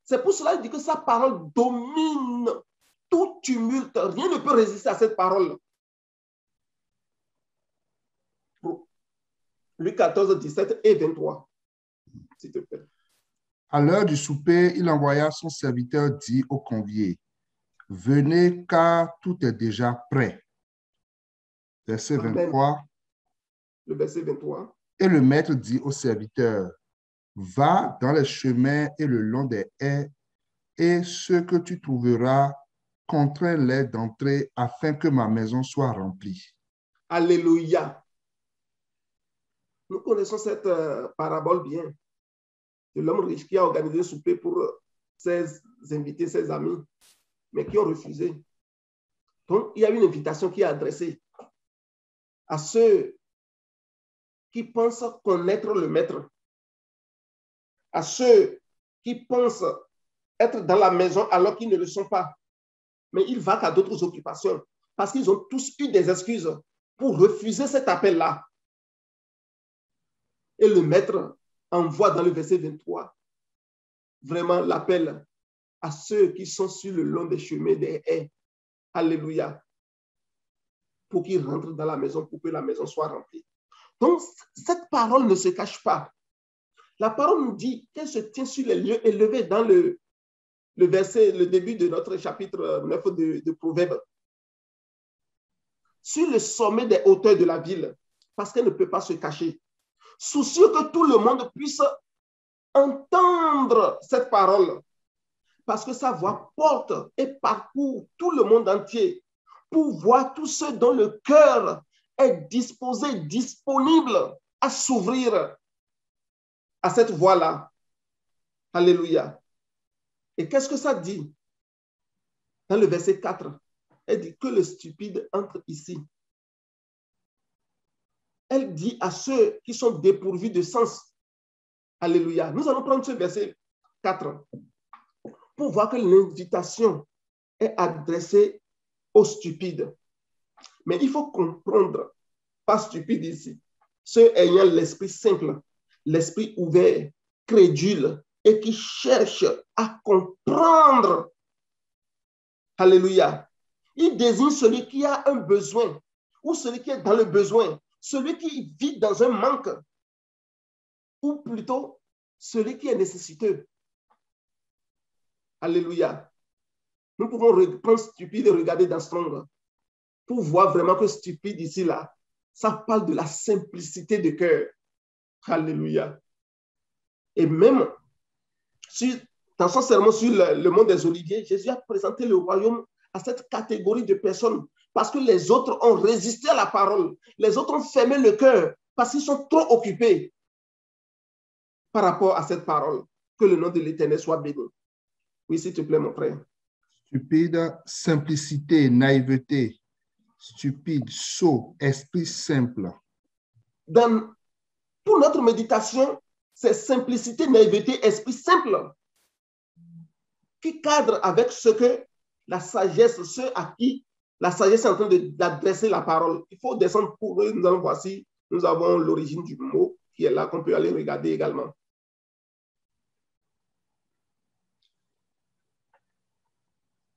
C'est pour cela qu'il dit que sa parole domine tout tumulte. Rien ne peut résister à cette parole. Luc 14, 17 et 23, s'il te plaît. À l'heure du souper, il envoya son serviteur dit aux conviés, « Venez car tout est déjà prêt. » Verset 23. Amen. Le verset 23. Et le maître dit au serviteur, « Va dans les chemins et le long des haies, et ce que tu trouveras, contrains-les d'entrer afin que ma maison soit remplie. » Alléluia. Nous connaissons cette parabole bien de l'homme riche qui a organisé un souper pour ses invités, ses amis, mais qui ont refusé. Donc, il y a une invitation qui est adressée à ceux qui pensent connaître le maître, à ceux qui pensent être dans la maison alors qu'ils ne le sont pas, mais ils vaquent à d'autres occupations parce qu'ils ont tous eu des excuses pour refuser cet appel-là. Et le maître envoie dans le verset 23 vraiment l'appel à ceux qui sont sur le long des chemins, des haies. Alléluia. Pour qu'ils rentrent dans la maison, pour que la maison soit remplie. Donc, cette parole ne se cache pas. La parole nous dit qu'elle se tient sur les lieux élevés dans le verset, le début de notre chapitre 9 de Proverbes. Sur le sommet des hauteurs de la ville, parce qu'elle ne peut pas se cacher. Soucieux que tout le monde puisse entendre cette parole, parce que sa voix porte et parcourt tout le monde entier pour voir tous ceux dont le cœur est disposé, disponible à s'ouvrir à cette voix-là. Alléluia. Et qu'est-ce que ça dit? Dans le verset 4, elle dit que le stupide entre ici. Elle dit à ceux qui sont dépourvus de sens. Alléluia. Nous allons prendre ce verset 4 pour voir que l'invitation est adressée aux stupides. Mais il faut comprendre, pas stupide ici, ceux ayant l'esprit simple, l'esprit ouvert, crédule et qui cherchent à comprendre. Alléluia. Il désigne celui qui a un besoin ou celui qui est dans le besoin, celui qui vit dans un manque ou plutôt celui qui est nécessiteux. Alléluia. Nous pouvons prendre stupide et regarder dans Strong pour voir vraiment que stupide ici, là, ça parle de la simplicité de cœur. Alléluia. Et même dans son sermon sur le mont des Oliviers, Jésus a présenté le royaume à cette catégorie de personnes parce que les autres ont résisté à la parole. Les autres ont fermé le cœur parce qu'ils sont trop occupés par rapport à cette parole. Que le nom de l'Éternel soit béni. Oui, s'il te plaît, mon frère. Stupide, simplicité, naïveté. Stupide, sot, esprit simple. Pour notre méditation, c'est simplicité, naïveté, esprit simple qui cadre avec ce que la sagesse, ceux à qui la sagesse est en train d'adresser la parole. Il faut descendre pour eux. Nous allons voir si nous avons l'origine du mot qui est là, qu'on peut aller regarder également.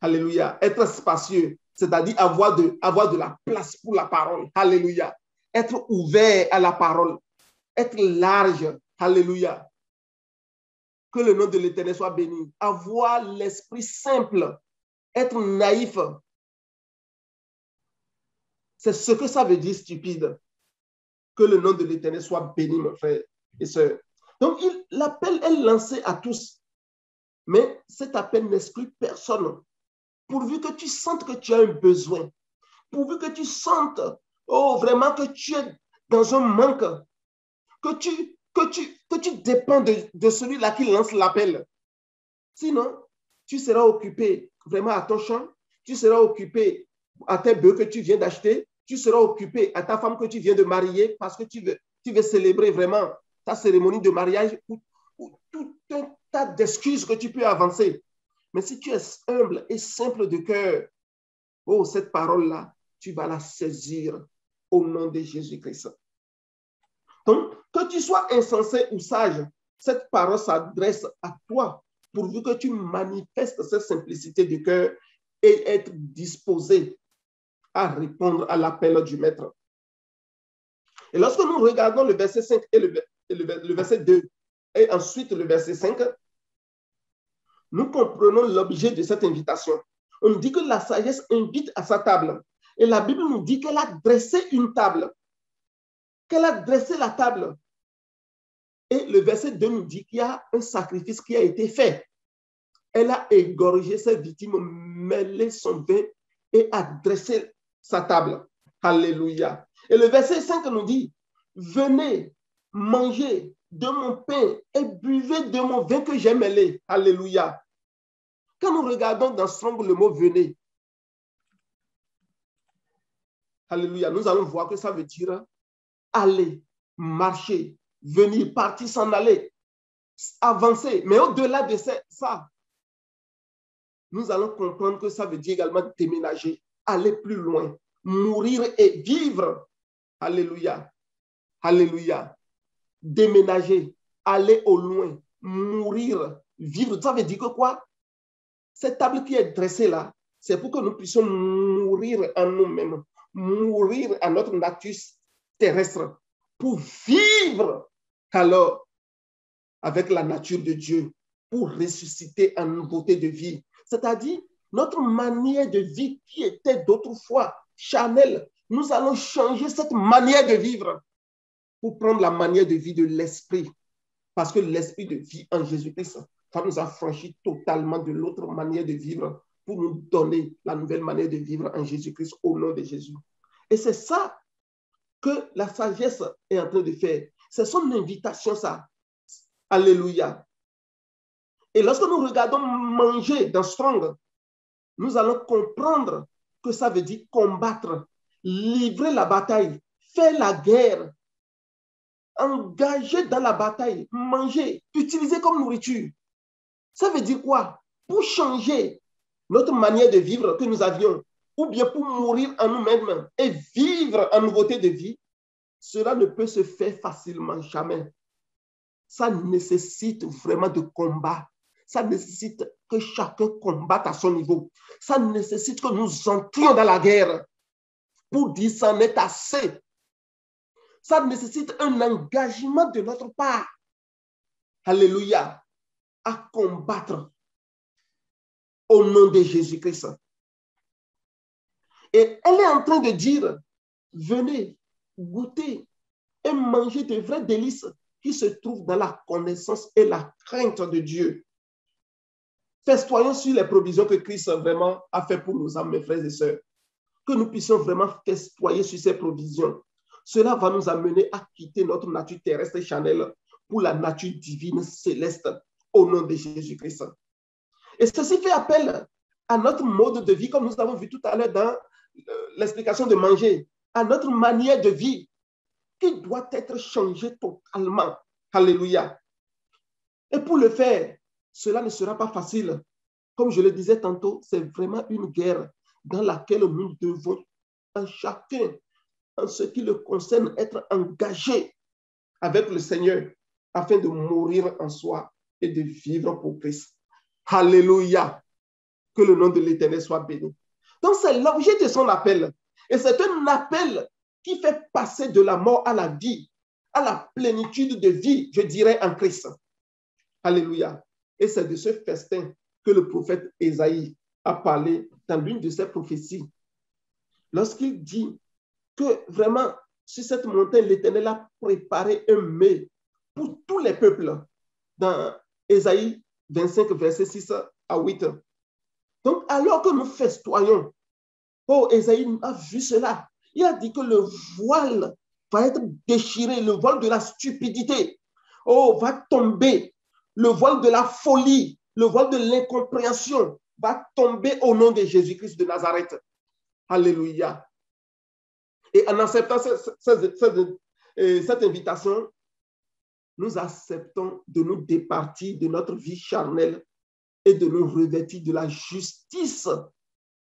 Alléluia. Être spacieux, c'est-à-dire avoir de la place pour la parole. Alléluia. Être ouvert à la parole. Être large. Alléluia. Que le nom de l'Éternel soit béni. Avoir l'esprit simple. Être naïf. C'est ce que ça veut dire stupide. Que le nom de l'Éternel soit béni, mon frère et soeur. Donc, l'appel est lancé à tous. Mais cet appel n'exclut personne. Pourvu que tu sentes que tu as un besoin. Pourvu que tu sentes, vraiment que tu es dans un manque. Que tu dépends de celui-là qui lance l'appel. Sinon, tu seras occupé vraiment à ton champ. Tu seras occupé à tes bœufs que tu viens d'acheter. Tu seras occupé à ta femme que tu viens de marier parce que tu veux célébrer vraiment ta cérémonie de mariage ou tout un tas d'excuses que tu peux avancer. Mais si tu es humble et simple de cœur, oh, cette parole-là, tu vas la saisir au nom de Jésus-Christ. Donc, que tu sois insensé ou sage, cette parole s'adresse à toi, pourvu que tu manifestes cette simplicité du cœur et être disposé à répondre à l'appel du Maître. Et lorsque nous regardons le verset 5 et le verset 2, et ensuite le verset 5, nous comprenons l'objet de cette invitation. On nous dit que la sagesse invite à sa table. Et la Bible nous dit qu'elle a dressé une table. Qu'elle a dressé la table. Et le verset 2 nous dit qu'il y a un sacrifice qui a été fait. Elle a égorgé ses victimes, mêlé son vin et a dressé sa table. Alléluia. Et le verset 5 nous dit, venez, mangez de mon pain et buvez de mon vin que j'ai mêlé. Alléluia. Quand nous regardons dans Strong le mot venez, alléluia, nous allons voir que ça veut dire aller, marcher, venir, partir, s'en aller, avancer. Mais au-delà de ça, nous allons comprendre que ça veut dire également déménager, aller plus loin, mourir et vivre. Alléluia. Alléluia. Déménager, aller au loin, mourir, vivre. Ça veut dire que quoi? Cette table qui est dressée là, c'est pour que nous puissions mourir en nous-mêmes, mourir à notre nature terrestre, pour vivre alors avec la nature de Dieu, pour ressusciter en nouveauté de vie. C'est-à-dire, notre manière de vie qui était d'autrefois charnelle, nous allons changer cette manière de vivre pour prendre la manière de vie de l'esprit. Parce que l'esprit de vie en Jésus-Christ, ça nous a franchi totalement de l'autre manière de vivre pour nous donner la nouvelle manière de vivre en Jésus-Christ au nom de Jésus. Et c'est ça que la sagesse est en train de faire. C'est son invitation, ça. Alléluia. Et lorsque nous regardons manger dans Strong, nous allons comprendre que ça veut dire combattre, livrer la bataille, faire la guerre, engager dans la bataille, manger, utiliser comme nourriture. Ça veut dire quoi? Pour changer notre manière de vivre que nous avions, ou bien pour mourir en nous-mêmes et vivre en nouveauté de vie, cela ne peut se faire facilement, jamais. Ça nécessite vraiment de combat. Ça nécessite que chacun combatte à son niveau. Ça nécessite que nous entrions dans la guerre pour dire c'en est assez. Ça nécessite un engagement de notre part. Alléluia. À combattre au nom de Jésus-Christ. Et elle est en train de dire, venez goûter et manger de vrais délices qui se trouvent dans la connaissance et la crainte de Dieu. Festoyons sur les provisions que Christ vraiment a fait pour nous, mes frères et sœurs. Que nous puissions vraiment festoyer sur ces provisions. Cela va nous amener à quitter notre nature terrestre et charnelle pour la nature divine céleste au nom de Jésus-Christ. Et ceci fait appel à notre mode de vie, comme nous avons vu tout à l'heure dans l'explication de manger, à notre manière de vie qui doit être changée totalement. Alléluia. Et pour le faire, cela ne sera pas facile. Comme je le disais tantôt, c'est vraiment une guerre dans laquelle nous devons, en chacun, en ce qui le concerne, être engagés avec le Seigneur afin de mourir en soi et de vivre pour Christ. Alléluia. Que le nom de l'Éternel soit béni. Donc, c'est l'objet de son appel. Et c'est un appel qui fait passer de la mort à la vie, à la plénitude de vie, je dirais, en Christ. Alléluia. Et c'est de ce festin que le prophète Ésaïe a parlé dans l'une de ses prophéties. Lorsqu'il dit que vraiment, sur cette montagne, l'Éternel a préparé un mets pour tous les peuples, dans Ésaïe 25, versets 6 à 8. Donc, alors que nous festoyons, oh, Ésaïe a vu cela. Il a dit que le voile va être déchiré, le voile de la stupidité, oh, va tomber. Le voile de la folie, le voile de l'incompréhension va tomber au nom de Jésus-Christ de Nazareth. Alléluia. Et en acceptant cette invitation, nous acceptons de nous départir de notre vie charnelle et de nous revêtir de la justice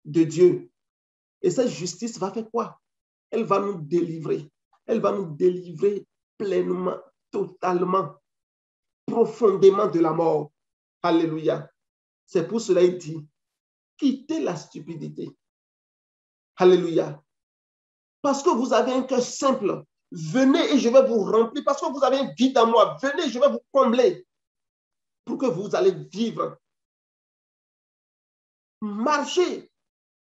de Dieu. Et cette justice va faire quoi? Elle va nous délivrer. Elle va nous délivrer pleinement, totalement, profondément de la mort. Alléluia. C'est pour cela qu'il dit, quittez la stupidité. Alléluia. Parce que vous avez un cœur simple, venez et je vais vous remplir. Parce que vous avez un vide en moi, venez, je vais vous combler pour que vous allez vivre. Marchez,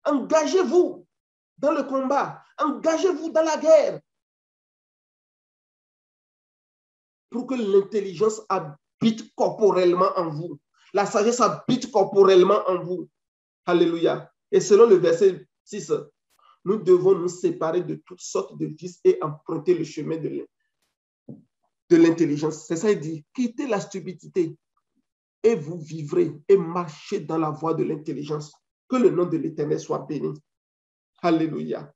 engagez-vous dans le combat, engagez-vous dans la guerre pour que l'intelligence habite corporellement en vous. La sagesse habite corporellement en vous. Alléluia. Et selon le verset 6, nous devons nous séparer de toutes sortes de vices et emprunter le chemin de l'intelligence. C'est ça, il dit, quittez la stupidité et vous vivrez et marchez dans la voie de l'intelligence. Que le nom de l'Éternel soit béni. Alléluia.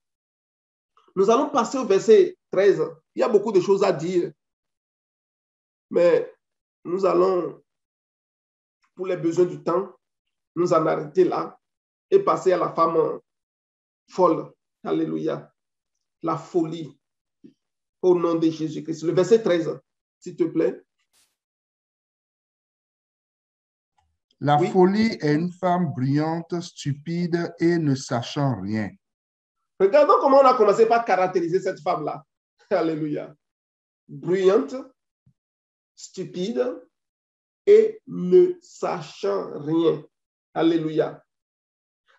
Nous allons passer au verset 13. Il y a beaucoup de choses à dire, mais nous allons, pour les besoins du temps, nous en arrêter là et passer à la femme folle. Alléluia. La folie. Au nom de Jésus-Christ. Le verset 13, s'il te plaît. La folie est une femme brillante, stupide et ne sachant rien. Regardons comment on a commencé par caractériser cette femme-là. Alléluia. Brillante, stupide et ne sachant rien. Alléluia.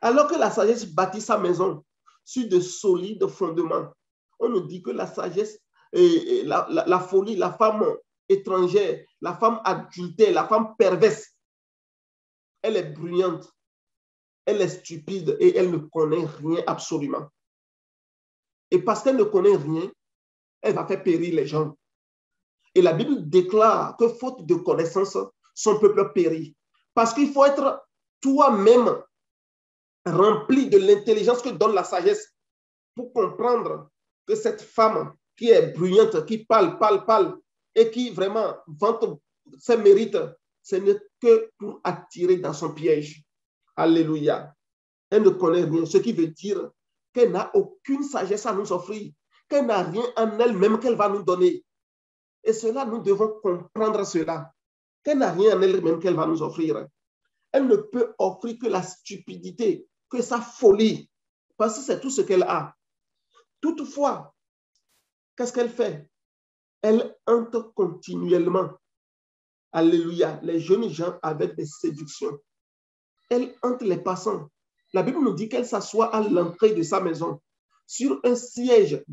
Alors que la sagesse bâtit sa maison sur de solides fondements, on nous dit que la sagesse, la folie, la femme étrangère, la femme adultère, la femme perverse, elle est bruyante, elle est stupide et elle ne connaît rien absolument. Et parce qu'elle ne connaît rien, elle va faire périr les gens. Et la Bible déclare que faute de connaissance, son peuple périt. Parce qu'il faut être toi-même rempli de l'intelligence que donne la sagesse pour comprendre que cette femme qui est bruyante, qui parle, et qui vraiment vante ses mérites, ce n'est que pour attirer dans son piège. Alléluia. Elle ne connaît rien, ce qui veut dire qu'elle n'a aucune sagesse à nous offrir, qu'elle n'a rien en elle-même qu'elle va nous donner. Et cela, nous devons comprendre cela, qu'elle n'a rien en elle-même qu'elle va nous offrir. Elle ne peut offrir que la stupidité, que sa folie, parce que c'est tout ce qu'elle a. Toutefois, qu'est-ce qu'elle fait? Elle entre continuellement. Alléluia. Les jeunes gens avec des séductions. Elle hante les passants. La Bible nous dit qu'elle s'assoit à l'entrée de sa maison, sur un siège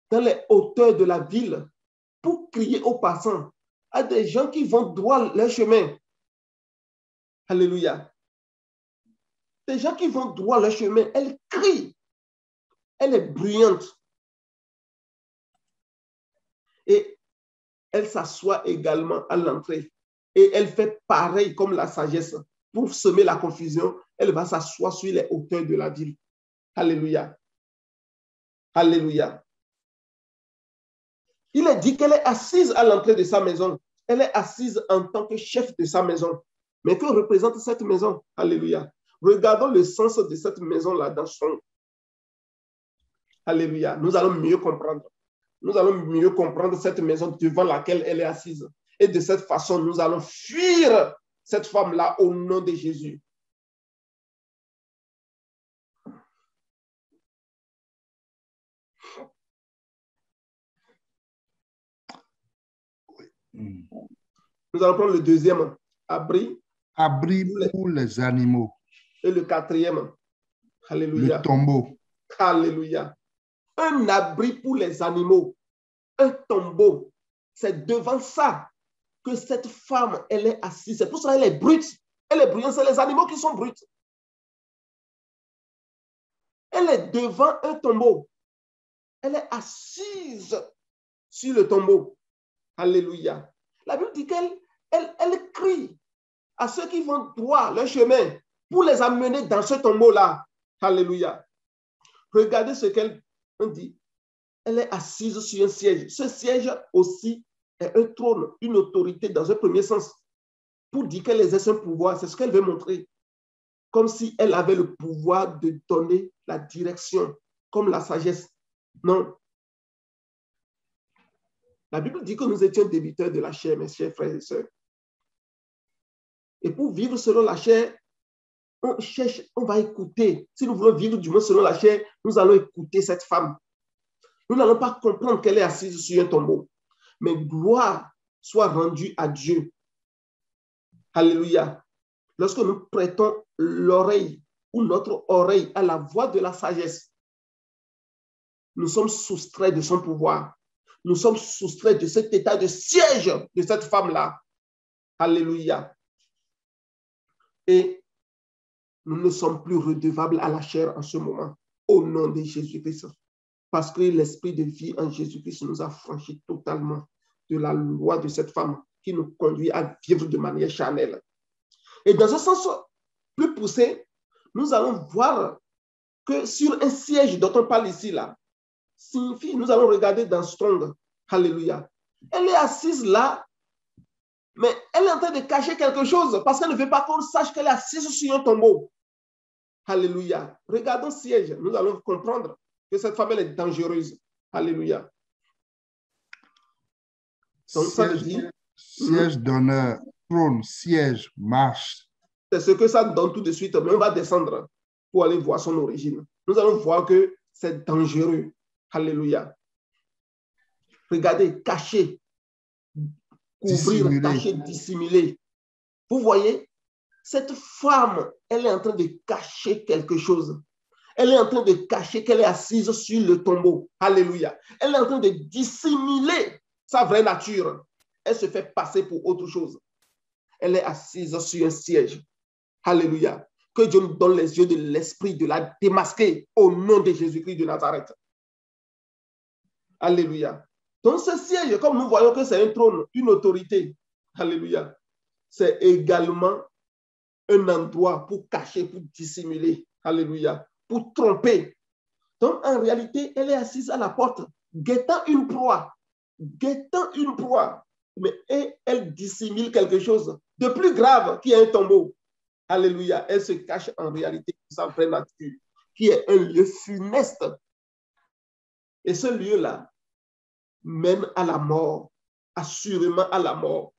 dans les hauteurs de la ville, pour crier aux passants, à des gens qui vont droit leur chemin. Alléluia. Des gens qui vont droit leur chemin, elle crie. Elle est bruyante. Et elle s'assoit également à l'entrée. Et elle fait pareil comme la sagesse. Pour semer la confusion, elle va s'asseoir sur les hauteurs de la ville. Alléluia. Alléluia. Il est dit qu'elle est assise à l'entrée de sa maison. Elle est assise en tant que chef de sa maison. Mais que représente cette maison? Alléluia. Regardons le sens de cette maison-là dans son. Alléluia. Nous allons mieux comprendre. Nous allons mieux comprendre cette maison devant laquelle elle est assise. Et de cette façon, nous allons fuir cette femme-là au nom de Jésus. Nous allons prendre le deuxième, abri. Abri pour les animaux. Et le quatrième, alléluia. Le tombeau. Alléluia. Un abri pour les animaux, un tombeau. C'est devant ça que cette femme, elle est assise. C'est pour ça qu'elle est brute. Elle est bruyante. C'est les animaux qui sont bruts. Elle est devant un tombeau. Elle est assise sur le tombeau. Alléluia. La Bible dit qu'elle elle crie à ceux qui vont droit leur chemin pour les amener dans ce tombeau-là. Alléluia. Regardez ce qu'elle dit. Elle est assise sur un siège. Ce siège aussi est un trône, une autorité dans un premier sens, pour dire qu'elle exerce un pouvoir. C'est ce qu'elle veut montrer. Comme si elle avait le pouvoir de donner la direction, comme la sagesse. Non. La Bible dit que nous étions débiteurs de la chair, mes chers frères et sœurs. Et pour vivre selon la chair, on cherche, on va écouter. Si nous voulons vivre du moins selon la chair, nous allons écouter cette femme. Nous n'allons pas comprendre qu'elle est assise sur un tombeau. Mais gloire soit rendue à Dieu. Alléluia. Lorsque nous prêtons l'oreille ou notre oreille à la voix de la sagesse, nous sommes soustraits de son pouvoir. Nous sommes soustraits de cet état de siège de cette femme-là. Alléluia. Et nous ne sommes plus redevables à la chair en ce moment, au nom de Jésus-Christ. Parce que l'esprit de vie en Jésus-Christ nous a franchis totalement de la loi de cette femme qui nous conduit à vivre de manière charnelle. Et dans un sens plus poussé, nous allons voir que sur un siège dont on parle ici, là, signifie, nous allons regarder dans Strong, alléluia. Elle est assise là, mais elle est en train de cacher quelque chose parce qu'elle ne veut pas qu'on sache qu'elle est assise sur un tombeau. Alléluia. Regardons siège, nous allons comprendre que cette femme, elle est dangereuse. Alléluia. Donc, ça veut dire, siège d'honneur, trône, siège, marche. C'est ce que ça donne tout de suite, mais on va descendre pour aller voir son origine. Nous allons voir que c'est dangereux. Alléluia. Regardez, cacher, couvrir, cacher, dissimuler. Vous voyez, cette femme, elle est en train de cacher quelque chose. Elle est en train de cacher qu'elle est assise sur le tombeau. Alléluia. Elle est en train de dissimuler sa vraie nature. Elle se fait passer pour autre chose. Elle est assise sur un siège. Alléluia. Que Dieu nous donne les yeux de l'esprit de la démasquer au nom de Jésus-Christ de Nazareth. Alléluia. Donc ce siège, comme nous voyons que c'est un trône, une autorité. Alléluia. C'est également un endroit pour cacher, pour dissimuler. Alléluia. Pour tromper. Donc, en réalité, elle est assise à la porte, guettant une proie. Guettant une proie. Mais elle dissimule quelque chose de plus grave qui est un tombeau. Alléluia. Elle se cache en réalité de sa vraie nature, qui est un lieu funeste. Et ce lieu-là mène à la mort, assurément à la mort.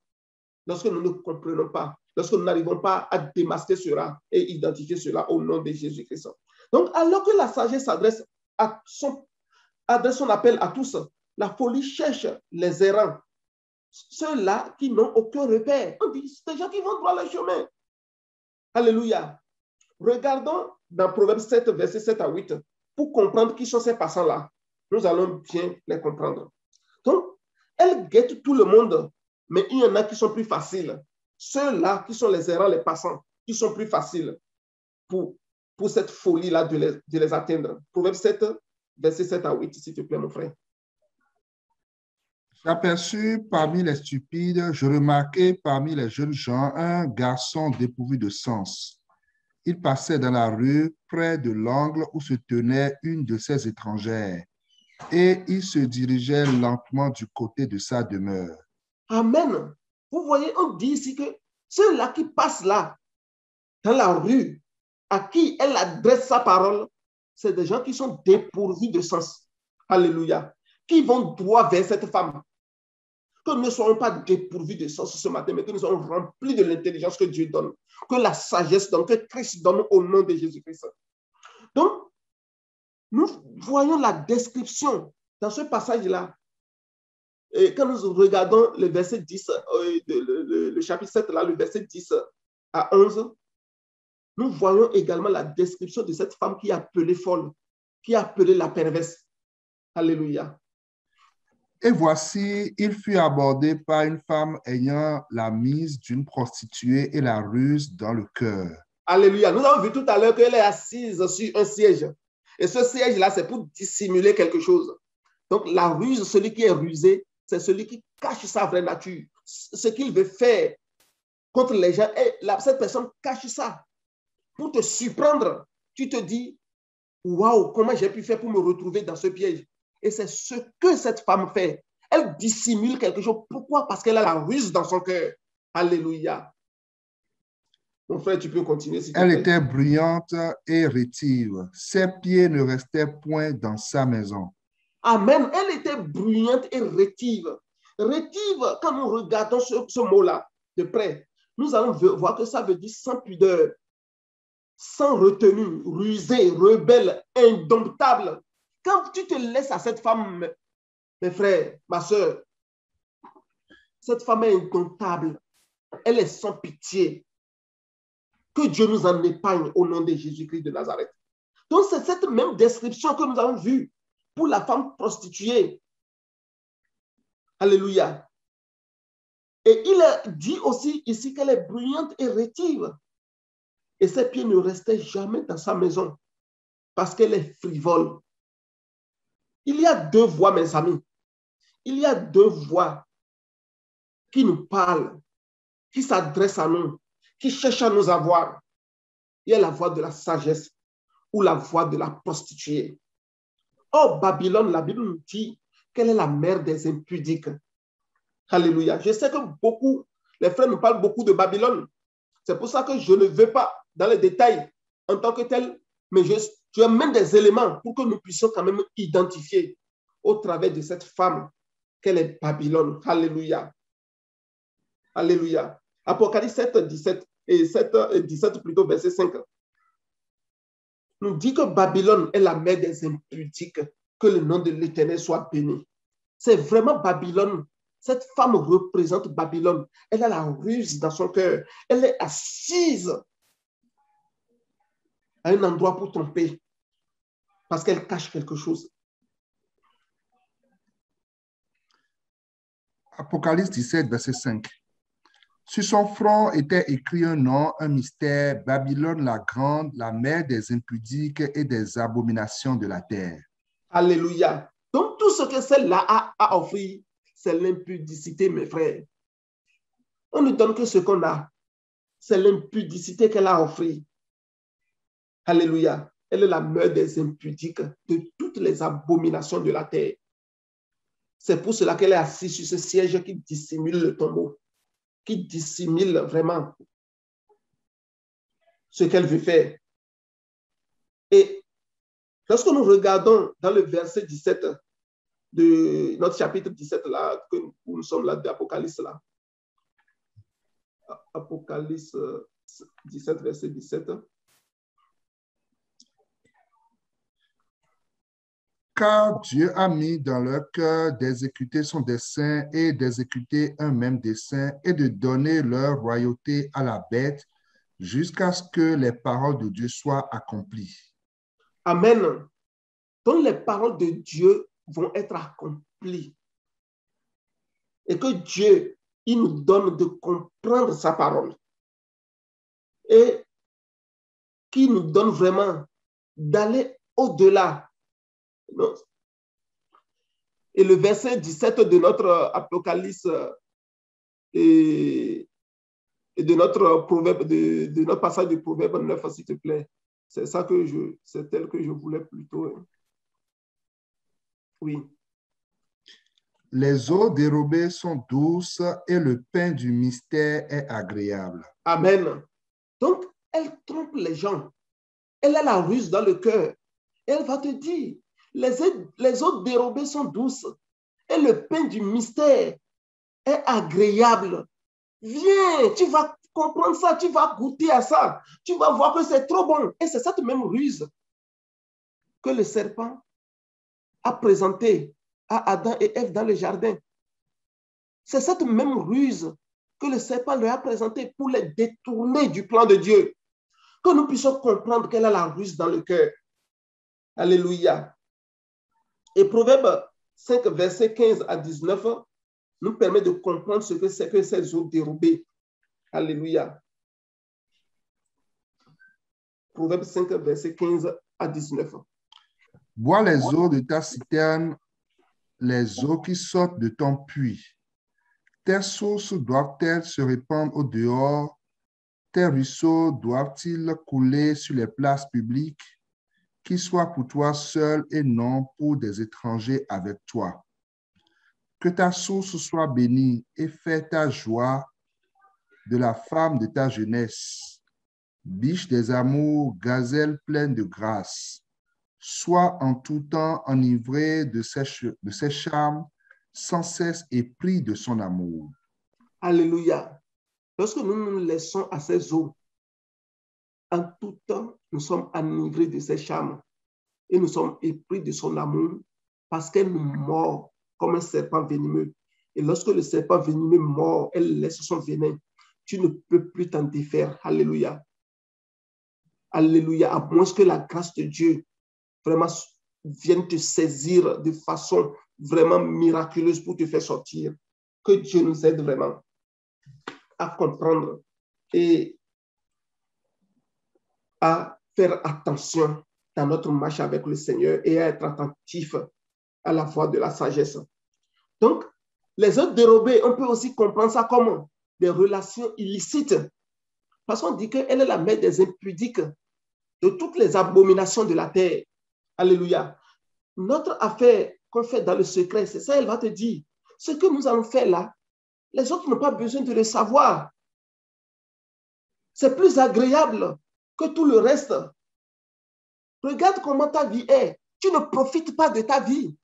Lorsque nous ne comprenons pas, lorsque nous n'arrivons pas à démasquer cela et identifier cela au nom de Jésus-Christ. Donc, alors que la sagesse adresse son appel à tous, la folie cherche les errants, ceux-là qui n'ont aucun repère. On dit, c'est des gens qui vont droit le chemin. Alléluia. Regardons dans Proverbe 7, versets 7 à 8, pour comprendre qui sont ces passants-là. Nous allons bien les comprendre. Donc, elle guette tout le monde, mais il y en a qui sont plus faciles. Ceux-là qui sont les errants, les passants, qui sont plus faciles pour cette folie-là de les atteindre. Proverbe 7, verset 7 à 8, s'il te plaît, mon frère. J'aperçus parmi les stupides, je remarquai parmi les jeunes gens un garçon dépourvu de sens. Il passait dans la rue près de l'angle où se tenait une de ces étrangères et il se dirigeait lentement du côté de sa demeure. Amen. Vous voyez, on dit ici que ceux-là qui passent là, dans la rue, à qui elle adresse sa parole, c'est des gens qui sont dépourvus de sens. Alléluia. Qui vont droit vers cette femme. Que nous ne soyons pas dépourvus de sens ce matin, mais que nous soyons remplis de l'intelligence que Dieu donne, que la sagesse donne, que Christ donne au nom de Jésus-Christ. Donc, nous voyons la description dans ce passage-là. Et quand nous regardons le verset 10, le chapitre 7, là, le verset 10 à 11, nous voyons également la description de cette femme qui est appelée folle, qui est appelée la perverse. Alléluia. Et voici, il fut abordé par une femme ayant la mise d'une prostituée et la ruse dans le cœur. Alléluia. Nous avons vu tout à l'heure qu'elle est assise sur un siège. Et ce siège-là, c'est pour dissimuler quelque chose. Donc, la ruse, celui qui est rusé, c'est celui qui cache sa vraie nature. Ce qu'il veut faire contre les gens, et cette personne cache ça. Pour te surprendre, tu te dis, waouh, comment j'ai pu faire pour me retrouver dans ce piège? Et c'est ce que cette femme fait. Elle dissimule quelque chose. Pourquoi? Parce qu'elle a la ruse dans son cœur. Alléluia. Mon frère, tu peux continuer s'il te Elle plaît. était bruyante et rétive. Ses pieds ne restaient point dans sa maison. Amen. Elle était bruyante et rétive. Rétive, quand nous regardons ce mot-là de près, nous allons voir que ça veut dire sans pudeur, sans retenue, rusée, rebelle, indomptable. Quand tu te laisses à cette femme, mes frères, ma soeur, cette femme est indomptable. Elle est sans pitié. Que Dieu nous en épargne au nom de Jésus-Christ de Nazareth. Donc, c'est cette même description que nous avons vue pour la femme prostituée. Alléluia. Et il a dit aussi ici qu'elle est bruyante et rétive. Et ses pieds ne restaient jamais dans sa maison parce qu'elle est frivole. Il y a deux voix, mes amis. Il y a deux voix qui nous parlent, qui s'adressent à nous, qui cherchent à nous avoir. Il y a la voix de la sagesse ou la voix de la prostituée. Oh, Babylone, la Bible nous dit qu'elle est la mère des impudiques. Alléluia. Je sais que les frères nous parlent beaucoup de Babylone. C'est pour ça que je ne veux pas dans les détails en tant que tel, mais je amène des éléments pour que nous puissions quand même identifier au travers de cette femme qu'elle est Babylone. Alléluia. Alléluia. Apocalypse 7, 17 et 17 plutôt, verset 5. Nous dit que Babylone est la mère des impudiques, que le nom de l'Éternel soit béni. C'est vraiment Babylone. Cette femme représente Babylone. Elle a la ruse dans son cœur. Elle est assise à un endroit pour tromper parce qu'elle cache quelque chose. Apocalypse 17, verset 5. Sur son front était écrit un nom, un mystère, Babylone la grande, la mère des impudiques et des abominations de la terre. Alléluia. Donc tout ce que celle-là a à offrir, c'est l'impudicité, mes frères. On ne donne que ce qu'on a. C'est l'impudicité qu'elle a offert. Alléluia. Elle est la mère des impudiques, de toutes les abominations de la terre. C'est pour cela qu'elle est assise sur ce siège qui dissimule le tombeau, qui dissimule vraiment ce qu'elle veut faire. Et lorsque nous regardons dans le verset 17 de notre chapitre 17, là, où nous sommes là, d'Apocalypse, là. Apocalypse 17, verset 17. Car Dieu a mis dans leur cœur d'exécuter son dessein et d'exécuter un même dessein et de donner leur royauté à la bête jusqu'à ce que les paroles de Dieu soient accomplies. Amen. Donc les paroles de Dieu vont être accomplies. Et que Dieu, il nous donne de comprendre sa parole. Et qui nous donne vraiment d'aller au-delà. Et le verset 17 de notre Apocalypse et de notre proverbe, de notre passage du proverbe 9, s'il te plaît. C'est ça c'est tel que je voulais plutôt. Oui. Les eaux dérobées sont douces et le pain du mystère est agréable. Amen. Donc, elle trompe les gens. Elle a la ruse dans le cœur. Elle va te dire, les eaux dérobées sont douces et le pain du mystère est agréable. Viens, tu vas comprendre ça, tu vas goûter à ça. Tu vas voir que c'est trop bon. Et c'est cette même ruse que le serpent a présentée à Adam et Ève dans le jardin. C'est cette même ruse que le serpent leur a présentée pour les détourner du plan de Dieu. Que nous puissions comprendre qu'elle a la ruse dans le cœur. Alléluia. Et Proverbe 5, verset 15 à 19 nous permet de comprendre ce que c'est que ces eaux dérobées. Alléluia. Proverbe 5, verset 15 à 19. Bois les eaux de ta citerne, les eaux qui sortent de ton puits. Tes sources doivent-elles se répandre au dehors? Tes ruisseaux doivent-ils couler sur les places publiques? Qu'ils soient pour toi seul et non pour des étrangers avec toi. Que ta source soit bénie et fais ta joie de la femme de ta jeunesse. Biche des amours, gazelle pleine de grâce. Sois en tout temps enivré de ses charmes, sans cesse épris de son amour. Alléluia. Lorsque nous nous laissons à ses eaux, en tout temps, nous sommes enivrés de ses charmes et nous sommes épris de son amour parce qu'elle nous mord comme un serpent venimeux. Et lorsque le serpent venimeux mord, elle laisse son venin. Tu ne peux plus t'en défaire. Alléluia. Alléluia. À moins que la grâce de Dieu vraiment vienne te saisir de façon vraiment miraculeuse pour te faire sortir. Que Dieu nous aide vraiment à comprendre et à faire attention dans notre marche avec le Seigneur et à être attentif à la voix de la sagesse. Donc, les autres dérobés, on peut aussi comprendre ça comme des relations illicites. Parce qu'on dit qu'elle est la mère des impudiques, de toutes les abominations de la terre. Alléluia. Notre affaire qu'on fait dans le secret, c'est ça, elle va te dire. Ce que nous allons faire là, les autres n'ont pas besoin de le savoir. C'est plus agréable que tout le reste. Regarde comment ta vie est. Tu ne profites pas de ta vie.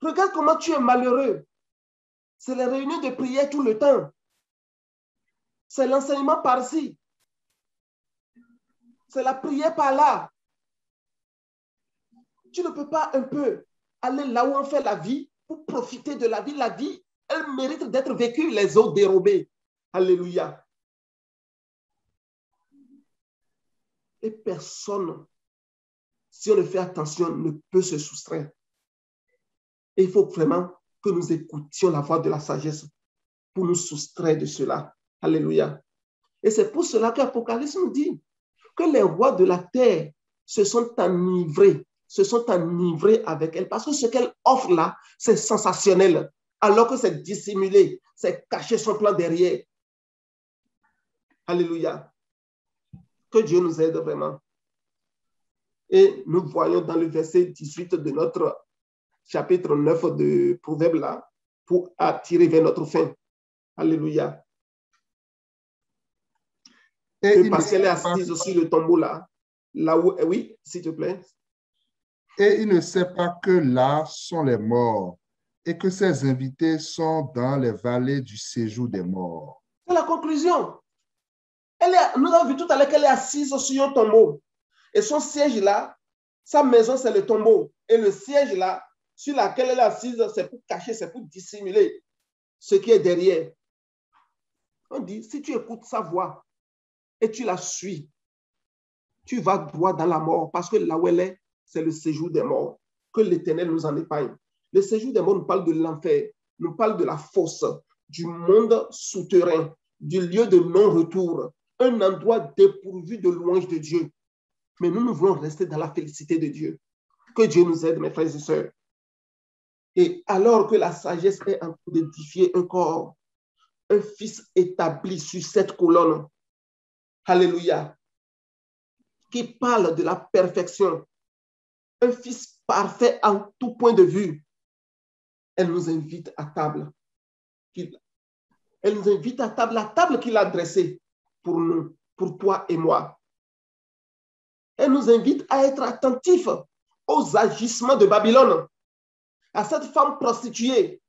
Regarde comment tu es malheureux. C'est les réunions de prière tout le temps. C'est l'enseignement par-ci. C'est la prière par-là. Tu ne peux pas un peu aller là où on fait la vie pour profiter de la vie. La vie, elle mérite d'être vécue, les eaux dérobées. Alléluia. Et personne, si on ne fait attention, ne peut se soustraire. Et il faut vraiment que nous écoutions la voix de la sagesse pour nous soustraire de cela. Alléluia. Et c'est pour cela qu'Apocalypse nous dit que les rois de la terre se sont enivrés avec elle. Parce que ce qu'elle offre là, c'est sensationnel. Alors que c'est dissimulé, c'est cacher son plan derrière. Alléluia. Que Dieu nous aide vraiment. Et nous voyons dans le verset 18 de notre chapitre 9 de Proverbe là, pour attirer vers notre fin. Alléluia. Et parce qu'elle est assise sur le tombeau là où, oui, s'il te plaît. Et il ne sait pas que là sont les morts et que ses invités sont dans les vallées du séjour des morts. C'est la conclusion. Nous avons vu tout à l'heure qu'elle est assise sur un tombeau. Et son siège là, sa maison, c'est le tombeau. Et le siège là, sur lequel elle est assise, c'est pour cacher, c'est pour dissimuler ce qui est derrière. On dit, si tu écoutes sa voix et tu la suis, tu vas droit dans la mort parce que là où elle est, c'est le séjour des morts. Que l'Éternel nous en épargne. Le séjour des morts nous parle de l'enfer, nous parle de la fosse, du monde souterrain, du lieu de non-retour, un endroit dépourvu de louange de Dieu. Mais nous voulons rester dans la félicité de Dieu. Que Dieu nous aide, mes frères et sœurs. Et alors que la sagesse est en train d'édifier un corps, un fils établi sur cette colonne, alléluia, qui parle de la perfection, un fils parfait en tout point de vue, elle nous invite à table. Elle nous invite à table, la table qu'il a dressée pour nous, pour toi et moi. Elle nous invite à être attentifs aux agissements de Babylone, à cette femme prostituée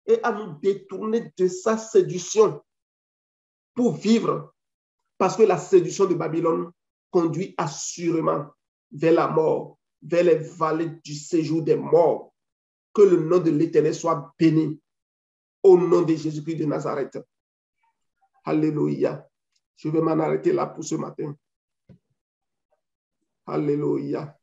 et à nous détourner de sa séduction pour vivre. Parce que la séduction de Babylone conduit assurément vers la mort, vers les vallées du séjour des morts. Que le nom de l'Éternel soit béni au nom de Jésus-Christ de Nazareth. Alléluia. Je vais m'en arrêter là pour ce matin. Alléluia.